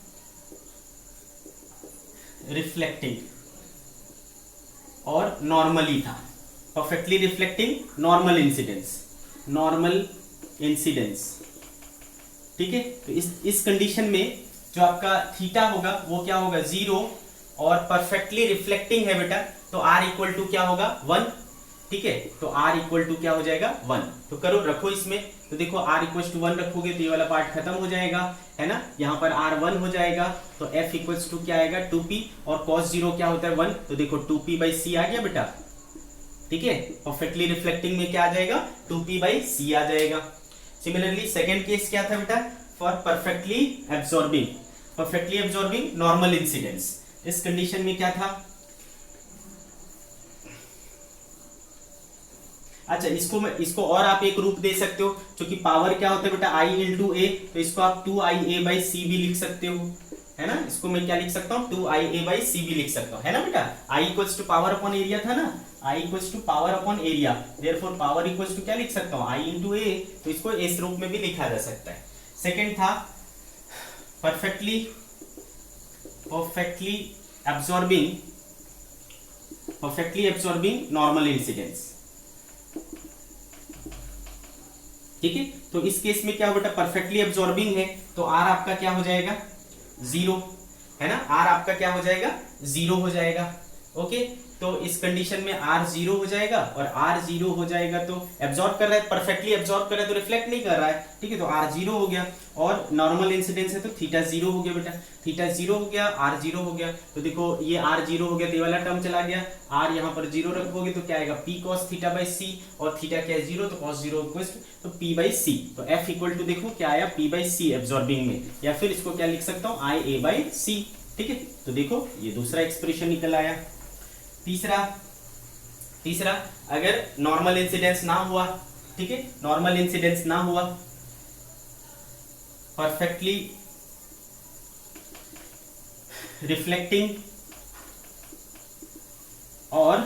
रिफ्लेक्टिंग और नॉर्मली था, perfectly reflecting normal incidence, normal incidence, ठीक है। तो इस कंडीशन में जो आपका थीटा होगा वो क्या होगा, 0, और परफेक्टली रिफ्लेक्टिंग है बेटा, तो R इक्वल टू क्या होगा, 1, ठीक है। तो R इक्वल टू क्या हो जाएगा, 1। तो करो, रखो इसमें, तो देखो R इक्वल टू 1 रखोगे तो ये वाला पार्ट खत्म हो जाएगा, है ना, यहाँ पर R 1 हो जाएगा, तो F इक्वल टू क्या आएगा, 2P, और cos 0 क्या होता है, 1, तो देखो 2P बाई C आ गया बेटा, ठीक है। परफेक्टली रिफ्लेक्टिंग में क्या आ जाएगा, 2P बाई C आ जाएगा। सिमिलरली सेकेंड केस क्या था बेटा, for perfectly absorbing, perfectly absorbing normal incidence, इस कंडीशन में क्या था, अच्छा इसको और आप एक रूप दे सकते हो, क्योंकि पावर क्या होता है बेटा, I इंटू ए, तो इसको आप 2IA बाई सी भी लिख सकते हो, है ना। इसको मैं क्या लिख सकता हूँ, 2IA बाई सी भी लिख सकता हूँ, है ना बेटा। I equals to power upon area था ना, I equals to power upon area, therefore power equals to क्या लिख सकता हूँ, I इंटू ए, तो इसको इस रूप में भी लिखा जा सकता है। सेकेंड था परफेक्टली एब्जॉर्बिंग नॉर्मल इंसिडेंस, ठीक है। तो इस केस में क्या बेटा, परफेक्टली एब्जॉर्बिंग है, तो R आपका क्या हो जाएगा, 0, है ना, R आपका क्या हो जाएगा, 0 हो जाएगा, ओके। तो इस कंडीशन में R 0 हो जाएगा, और R 0 हो जाएगा तो एब्जॉर्ब कर रहा है, परफेक्टली एब्जॉर्ब कर रहा है तो रिफ्लेक्ट नहीं कर रहा है, ठीक है। तो R 0 हो गया, और नॉर्मल इंसिडेंस है तो थीटा 0 हो गया बेटा, थीटा 0 हो गया, R 0 हो गया, तो देखो ये R 0 हो गया, तो ये वाला टर्म चला गया, R यहाँ पर 0 रखोगे तो क्या आएगा, P cos theta by C, और थीटा क्या है, 0, तो cos 0 तो P बाई C, तो F इक्वल टू देखो क्या आया, P बाई C एब्जॉर्बिंग में, या फिर इसको क्या लिख सकता हूँ, IA बाई C, ठीक है। तो देखो ये दूसरा एक्सप्रेशन निकल आया। तीसरा अगर नॉर्मल इंसिडेंस ना हुआ, ठीक है, नॉर्मल इंसिडेंस ना हुआ, परफेक्टली रिफ्लेक्टिंग, और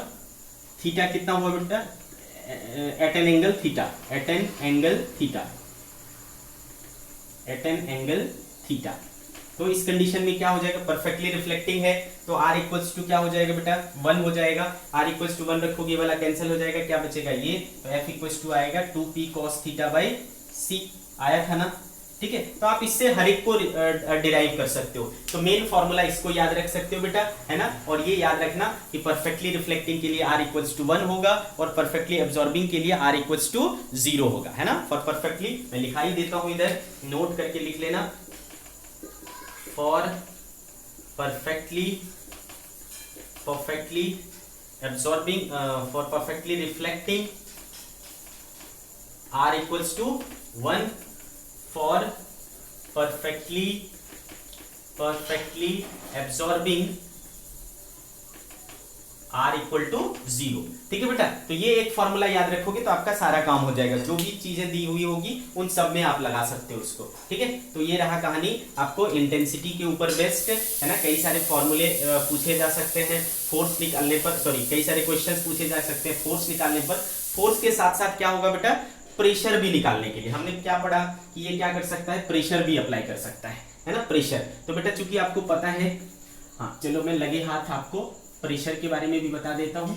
थीटा कितना हुआ बेटा, एट एन एंगल थीटा, तो इस कंडीशन में क्या हो जाएगा, परफेक्टली रिफ्लेक्टिंग है, तो R इक्वल्स टू क्या हो जाएगा बेटा, 1 हो जाएगा, R इक्वल्स टू 1 रखोगे वाला कैंसिल हो जाएगा, क्या बचेगा ये, तो F इक्वल्स टू आएगा 2P cos theta by C, आया था ना, ठीक है। तो आप इससे हर एक को डिराइव कर सकते हो, तो मेन फॉर्मूला इसको याद रख सकते हो बेटा, है ना। और ये याद रखना कि परफेक्टली रिफ्लेक्टिंग के लिए R इक्वल्स टू 1 होगा, और परफेक्टली एब्जॉर्बिंग के लिए R इक्वल्स टू 0 होगा, है ना। फॉर परफेक्टली मैं लिखा ही देता हूं, इधर नोट करके लिख लेना, for perfectly absorbing for perfectly reflecting R equals to 1, for perfectly absorbing R equal to 0, ठीक है बेटा। तो ये एक फॉर्मूला याद रखोगे तो आपका सारा काम हो जाएगा, जो भी चीजें दी हुई होगी उन सब में आप लगा सकते हो उसको, ठीक है। तो ये रहा कहानी, आपको इंटेंसिटी के ऊपर बेस्ड, है ना। कई सारे फॉर्मूले पूछे जा सकते हैं फोर्स निकालने पर, सॉरी कई सारे क्वेश्चंस पूछे जा सकते हैं फोर्स निकालने पर। फोर्स के साथ साथ क्या होगा बेटा, प्रेशर भी निकालने के लिए हमने क्या पढ़ा कि ये क्या कर सकता है, प्रेशर भी अप्लाई कर सकता है ना, प्रेशर। तो बेटा चूंकि आपको पता है, हाँ चलो मैं लगे हाथ आपको प्रेशर के बारे में भी बता देता हूं।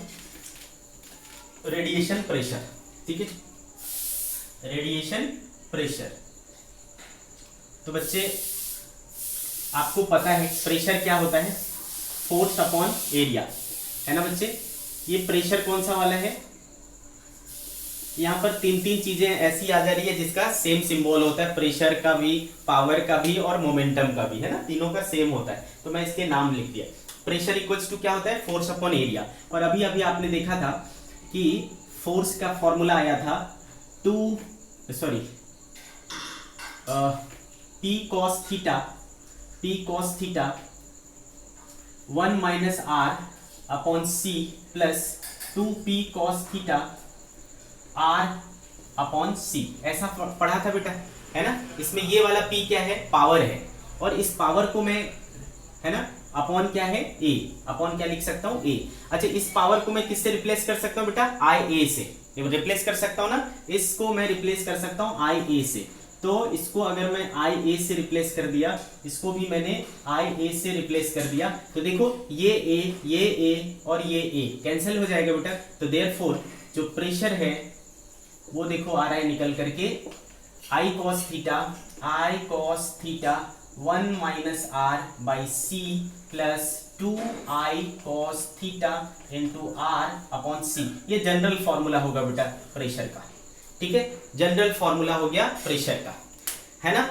रेडिएशन प्रेशर, ठीक है, रेडिएशन प्रेशर। तो बच्चे आपको पता है प्रेशर क्या होता है, फोर्स अपॉन एरिया, है ना बच्चे। ये प्रेशर कौन सा वाला है, यहाँ पर तीन तीन चीजें ऐसी आ जा रही है जिसका सेम सिंबल होता है, प्रेशर का भी, पावर का भी और मोमेंटम का भी, है ना, तीनों का सेम होता है। तो मैं इसके नाम लिख दिया। प्रेशर इक्वल्स टू क्या होता है, फोर्स अपॉन एरिया। और अभी अभी आपने देखा था कि फोर्स का फॉर्मूला आया था P cos theta 1 minus R upon C plus 2P cos theta R upon C, ऐसा पढ़ा था बेटा, है ना। इसमें ये वाला P क्या है, पावर है, और इस पावर को मैं, है ना, अपॉन क्या है, A, अपॉन क्या लिख सकता हूँ, A। अच्छा, इस पावर को मैं किससे रिप्लेस कर सकता हूँ बेटा, IA से रिप्लेस कर सकता हूँ ना, इसको मैं रिप्लेस कर सकता हूँ IA से। तो इसको अगर मैं IA से रिप्लेस कर दिया, इसको भी मैंने IA से रिप्लेस कर दिया, तो देखो ये A और ये A कैंसिल हो जाएगा बेटा। तो देयरफॉर जो प्रेशर है वो देखो आ रहा है निकल करके I cos theta 1 minus R by C plus 2I cos theta into R upon C। ये जनरल फॉर्मूला होगा बेटा प्रेशर का, ठीक है, जनरल फॉर्मूला हो गया प्रेशर का, है ना,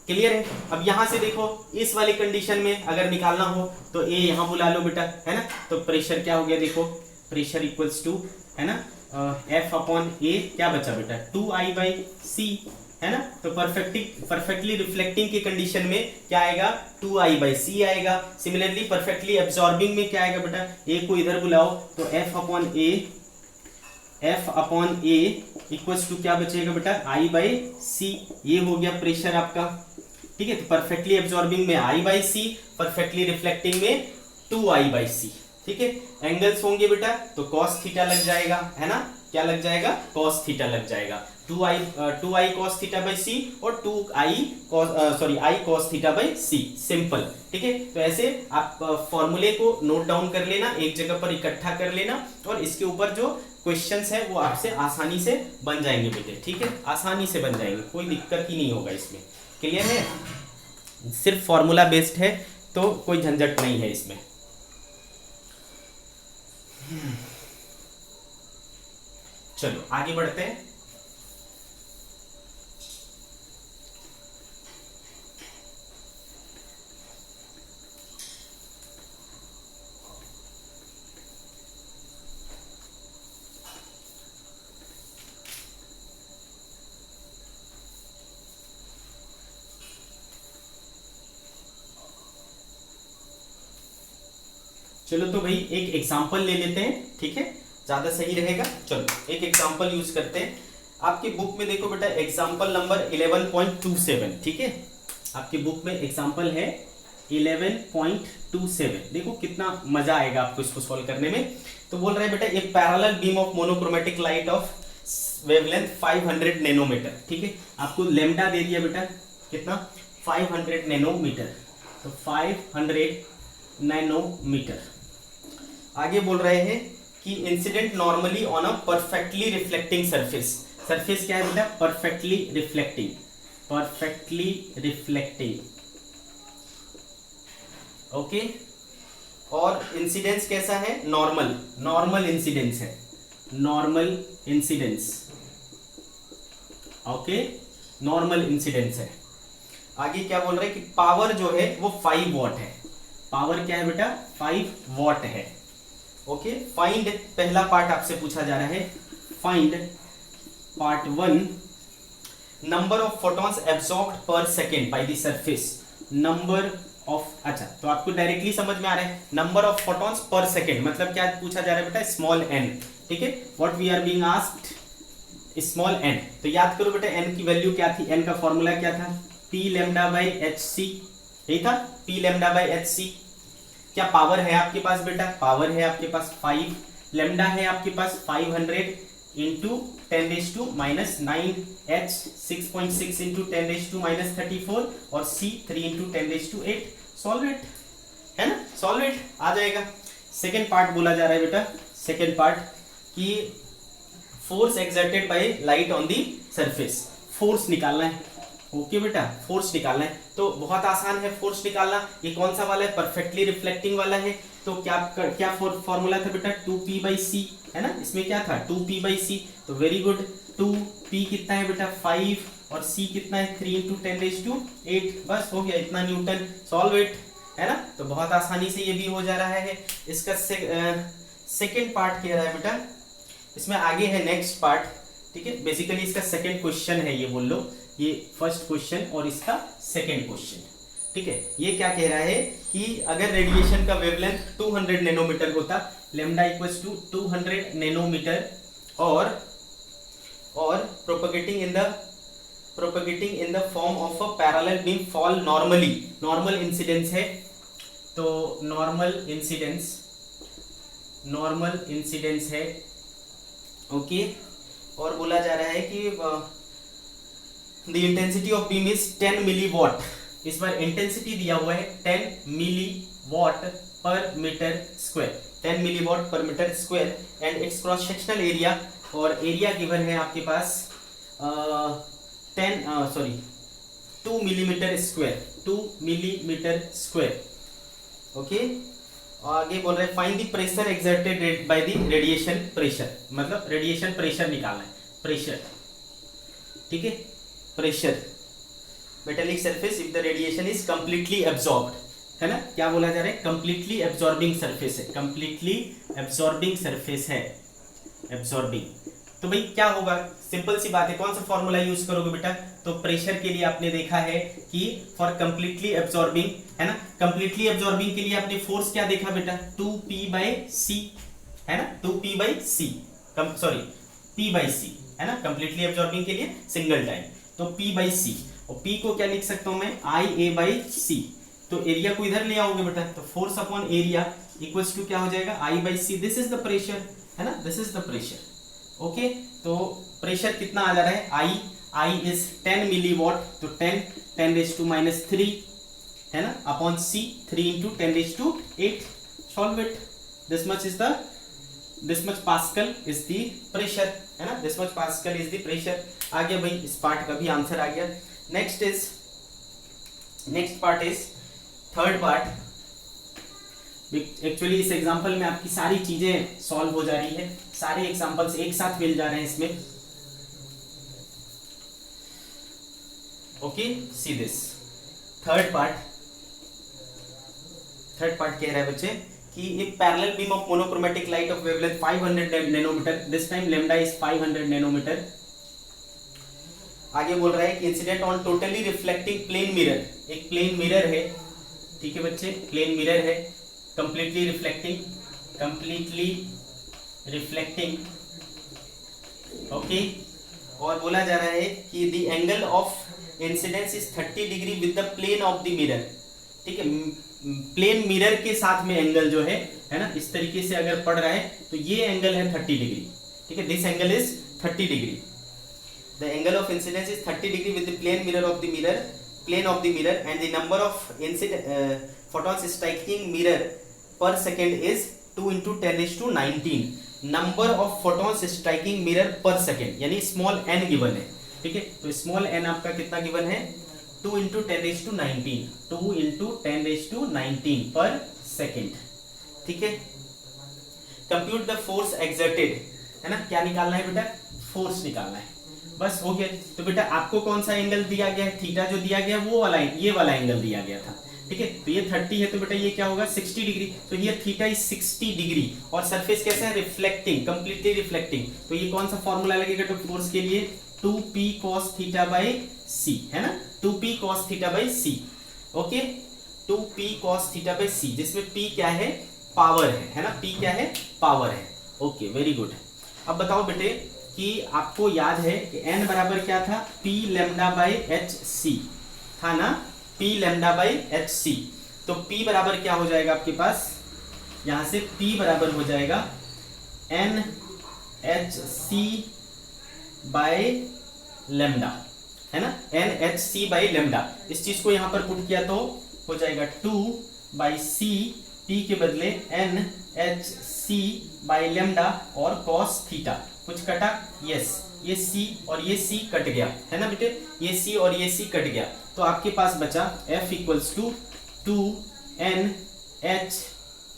क्लियर है। अब यहां से देखो इस वाली कंडीशन में अगर निकालना हो तो A यहां बुला लो बेटा, है ना। तो प्रेशर क्या हो गया, देखो प्रेशर इक्वल्स टू, है ना, F अपॉन A क्या बचा बेटा, 2I बाई C, है ना। तो परफेक्टली रिफ्लेक्टिंग की कंडीशन में क्या आएगा, 2I बाई C आएगा। सिमिलरली परफेक्टली एब्जॉर्बिंग में क्या आएगा बेटा, A को इधर बुलाओ तो F upon A equals to क्या बचेगा बेटा, I बाई C। ये हो गया प्रेशर आपका, ठीक है। तो परफेक्टली एब्जॉर्बिंग में I by C, perfectly reflecting में 2I बाई C, ठीक है। एंगल्स होंगे बेटा तो cos थीटा लग जाएगा, है ना, क्या लग जाएगा, cos थीटा लग जाएगा, 2I cos theta by C और I cos theta by C, simple, ठीक है। तो ऐसे आप फॉर्मूले को नोट डाउन कर लेना, एक जगह पर इकट्ठा कर लेना, और इसके ऊपर जो क्वेश्चंस है वो आपसे आसानी से बन जाएंगे बेटे, ठीक है, आसानी से बन जाएंगे, कोई दिक्कत ही नहीं होगा इसमें, क्लियर है। सिर्फ फॉर्मूला बेस्ड है तो कोई झंझट नहीं है इसमें। चलो आगे बढ़ते हैं। चलो तो भाई एक एग्जांपल ले लेते हैं, ठीक है, ज्यादा सही रहेगा। चलो एक एग्जांपल यूज करते हैं। आपकी बुक में देखो बेटा एग्जांपल नंबर 11.27, ठीक है, आपकी बुक में एग्जांपल है 11.27। देखो कितना मजा आएगा आपको इसको सॉल्व करने में। तो बोल रहे हैं बेटा एक parallel beam of monochromatic light of wavelength 500 nanometre, ठीक है। आपको लेमडा दे दिया बेटा कितना, 500 नैनोमीटर, तो 500 नैनोमीटर। आगे बोल रहे हैं कि incident normally on a perfectly reflecting surface. Surface क्या है बेटा, परफेक्टली रिफ्लेक्टिंग, ओके। और इंसिडेंस कैसा है, नॉर्मल इंसिडेंस है, ओके, नॉर्मल इंसिडेंस है। आगे क्या बोल रहे हैं कि पावर जो है वो 5 वॉट है। पावर क्या है बेटा, 5 वॉट है, ओके। फाइंड, पहला पार्ट आपसे पूछा जा रहा है, find part 1 number of photons absorbed per second by the surface, number of, अच्छा तो आपको डायरेक्टली समझ में आ रहा है, number of photons per second मतलब क्या पूछा जा रहा है बेटा, स्मॉल n, ठीक है। What we are being asked, small n। तो याद करो बेटा n की वैल्यू क्या थी, n का फॉर्मूला क्या था, p लैम्डा बाई hc, यही था, p लैम्डा बाई hc। क्या पावर है आपके पास बेटा, पावर है आपके पास 5, लैम्डा है आपके पास 500 इंटू 10⁻⁹ h 6.6 इंटू 10⁻⁻34 और c 3 इंटू 10⁸ सॉल्व इट, है ना, सॉल्व इट आ जाएगा। सेकेंड पार्ट बोला जा रहा है बेटा, सेकेंड पार्ट कि force exerted by light on the surface, force निकालना है। ओके बेटा, फोर्स निकालना है तो बहुत आसान है फोर्स निकालना। ये कौन सा वाला है, परफेक्टली रिफ्लेक्टिंग वाला है। तो क्या फॉर्मूला था बेटा, 2p/c है ना, इसमें क्या था 2p/c। तो वेरी गुड, 2p कितना है बेटा 5 और c कितना है 3 × 10⁸ बस हो गया, इतना न्यूटन। सॉल्व इट, है ना। तो बहुत आसानी से ये भी हो जा रहा है। इसका सेकेंड पार्ट कह रहा है बेटा, इसमें आगे है नेक्स्ट पार्ट, ठीक है। बेसिकली इसका सेकेंड क्वेश्चन है, ये बोल लो, ये फर्स्ट क्वेश्चन और इसका सेकेंड क्वेश्चन, ठीक है। ये क्या कह रहा है कि अगर रेडिएशन का वेवलेंथ 200 नैनोमीटर होता, लैम्डा इक्वल्स टू 200 नैनोमीटर, और propagating in the form of a parallel beam fall normally, normal incidence है। तो नॉर्मल इंसिडेंस है, ओके। और बोला जा रहा है कि the intensity of beam is 10 milliwatt. इस बार इंटेंसिटी दिया हुआ है 10 milliwatt per metre square, 10 milliwatt per metre square, and its cross sectional area, और एरिया गिवन है आपके पास 2 मिलीमीटर स्क्वायर, ओके। आगे बोल रहे हैं find the pressure exerted by the radiation pressure, मतलब रेडिएशन प्रेशर निकालना है, प्रेशर, ठीक है। Pressure metallic surface if the radiation is completely absorbed, है ना। क्या बोला जा रहा है, कंप्लीटली एब्जॉर्बिंग सरफेस है, कंप्लीटली एब्जॉर्बिंग सरफेस है, एब्जॉर्बिंग। तो भाई क्या होगा, सिंपल सी बात है, कौन सा फॉर्मूला यूज करोगे बेटा। तो प्रेशर के लिए आपने देखा है कि फॉर कंप्लीटली एब्जॉर्बिंग, है ना, कंप्लीटली एब्जॉर्बिंग के लिए आपने फोर्स क्या देखा बेटा, 2p/c, है ना, 2p/c, सॉरी p/c, है ना, कंप्लीटली एब्जॉर्बिंग के लिए सिंगल टाइम, तो p/c, और p को क्या लिख सकता हूं मैं, IA/c। तो एरिया को इधर ले आओगे बेटा, तो force upon area equals to क्या हो जाएगा, I/c। This is the pressure, है ना, this is the pressure, okay. तो प्रेशर कितना आ जा रहा है, I इज 10 मिलीवॉट, तो 10⁻³ है ना, upon c 3 × 10⁸। Solve it, this much pascal is the pressure, है ना, this much pascal is the pressure. आ गया भाई, इस पार्ट का भी आंसर आ गया। Next part is third part. Actually इस एग्जांपल में आपकी सारी चीजें सॉल्व हो जा रही है, सारे एग्जांपल्स एक साथ मिल जा रहे हैं इसमें, okay. See this third part कह रहा है बच्चे कि एक parallel beam of monochromatic light of wavelength 500 nanometre, this time lambda is 500 nanometre. आगे बोल रहा है कि incident on totally reflecting plane mirror, एक प्लेन मिरर है, ठीक है बच्चे, प्लेन मिरर है, कंप्लीटली रिफ्लेक्टिंग, ओके। और बोला जा रहा है कि the angle of incidence is 30 degree with the plane of the mirror, ठीक है। प्लेन मिरर के साथ में एंगल जो है ना, इस तरीके से अगर पड़ रहा है तो ये एंगल है 30 डिग्री, ठीक है, this angle is 30 degree. The angle of incidence is 30 degree with the plane of the mirror and the number of photons striking mirror per second is 2 × 10⁻19। Number of photons striking mirror per second, यानी small n given है, ठीक है। तो small n आपका कितना given है, 2 × 10⁻19 पर second, ठीक है। कंप्यूट द फोर्स एक्सर्टेड, है ना, क्या निकालना है बेटा, फोर्स निकालना है, बस हो गया। तो बेटा आपको कौन सा एंगल दिया गया है, थीटा जो दिया गया वो वाला, ये वाला एंगल दिया गया था, ठीक है। तो ये 30 है, तो बेटा ये क्या होगा 60 डिग्री, तो ये थीटा इज 60 डिग्री, और सरफेस कैसा है, रिफ्लेक्टिंग, कंप्लीटली रिफ्लेक्टिंग। तो ये कौन सा फॉर्मूला लगेगा तो फोर्स के लिए, 2p cos θ/c, है ना, 2p cos θ/c, okay, 2p cos θ/c, जिसमें p क्या है, पावर है ना, p क्या है, पावर है, ओके, वेरी गुड। अब बताओ बेटे कि आपको याद है कि n बराबर क्या था, p λ/hc था ना, p λ/hc। तो p बराबर क्या हो जाएगा आपके पास, यहां से p बराबर हो जाएगा nhc/λ, है ना, nhc/λ। इस चीज को यहां पर पुट किया तो हो जाएगा 2/c p के बदले n h c by lambda और cos थीटा। कुछ कटा? यस, ये c और ये c कट गया है ना बेटे, ये c और ये c कट गया, तो आपके पास बचा f equals to 2n h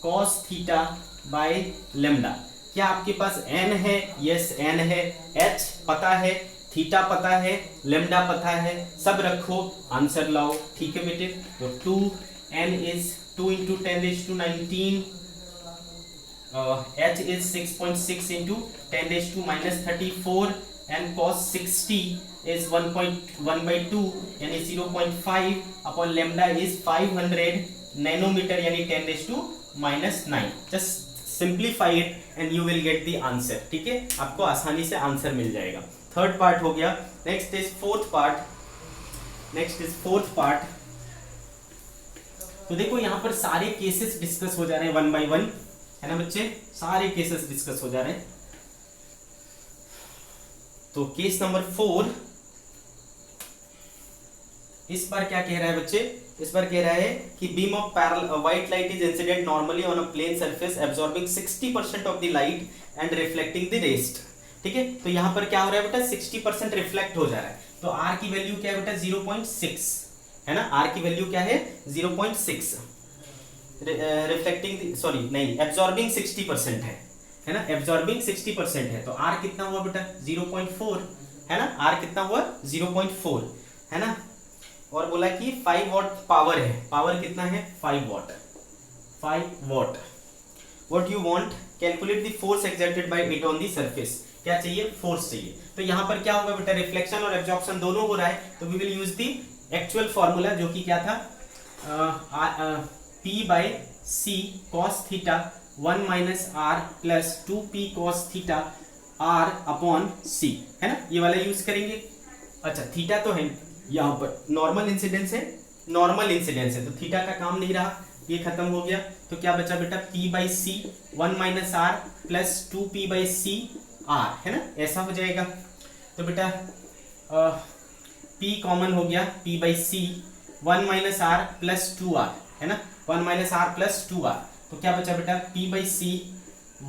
cos theta by lambda. क्या आपके पास n है? यस n है, h पता है, थीटा पता है, लेमडा पता है, सब रखो, आंसर लाओ। ठीक है बेटे, तो 2n is 2 into 10⁻19, h is 6.6 into 10⁻⁻34 and cos 60 is 1.1/2 यानी 0.5 अपॉन लेमडा इज 500 नैनोमीटर यानी 10⁻⁻9। Just simplify it and you will get the answer. ठीक है, आपको आसानी से आंसर मिल जाएगा। थर्ड पार्ट हो गया। Next is fourth part. तो देखो यहाँ पर सारे केसेस डिस्कस हो जा रहे हैं 1 by 1, है ना बच्चे, सारे केसेस डिस्कस हो जा रहे हैं। तो केस नंबर 4, इस बार क्या कह रहा है बच्चे? इस बार कह रहा है कि beam of parallel white light is incident normally on a plane surface absorbing 60% of the light and reflecting the rest. ठीक है, तो यहाँ पर क्या हो रहा है बेटा? 60% रिफ्लेक्ट हो जा रहा है, तो r की वैल्यू क्या है बेटा? 0.6 है ना, r की वैल्यू क्या है? 0.6। रिफ्लेक्टिंग सॉरी नहीं, एब्जॉर्बिंग 60% है ना, एब्जॉर्बिंग 60% है, तो r कितना हुआ बेटा? 0.4 है ना, r कितना हुआ? 0.4 है ना। और बोला कि 5 वॉट पावर है, पावर कितना है? 5 what. What you want? Calculate the force exerted by it on the surface. क्या चाहिए? फोर्स चाहिए। तो यहाँ पर क्या होगा बेटा? रिफ्लेक्शन और एब्जॉर्प्शन दोनों हो रहा है, तो we will use the actual formula जो कि क्या था? P by C cos theta 1 minus R plus 2p cos theta r upon c, है ना, ये वाला यूज करेंगे। अच्छा, थीटा तो है यहाँ पर, नॉर्मल इंसिडेंस है, तो थीटा का काम नहीं रहा, ये खत्म हो गया। तो क्या बचा बेटा? P by C 1 minus R plus 2p by C R, है ना, ऐसा हो जाएगा। तो बेटा P कॉमन हो गया, P by C 1 minus R plus 2r, है ना, 1 माइनस आर प्लस 2r, तो क्या बचा बेटा? P by C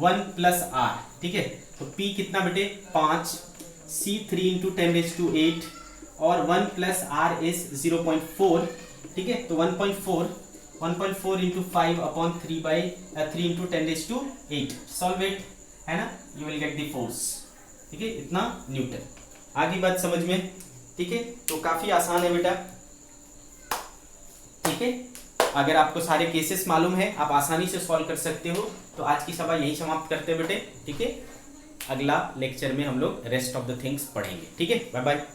1 plus r। ठीक है, तो P कितना बेटे? 5, C 3 इंटू 10⁸8 और 1 प्लस r इज 0.4। ठीक है, तो 1.4 into 5 upon 3 into 10⁸8, solve it, है ना, you will get the force. ठीक है, इतना न्यूटन। आगे बात समझ में? ठीक है, तो काफी आसान है बेटा। ठीक है, अगर आपको सारे केसेस मालूम है, आप आसानी से सॉल्व कर सकते हो। तो आज की सभा यही समाप्त करते हैं बेटे। ठीक है, अगला लेक्चर में हम लोग रेस्ट ऑफ द थिंग्स पढ़ेंगे। ठीक है, बाय बाय।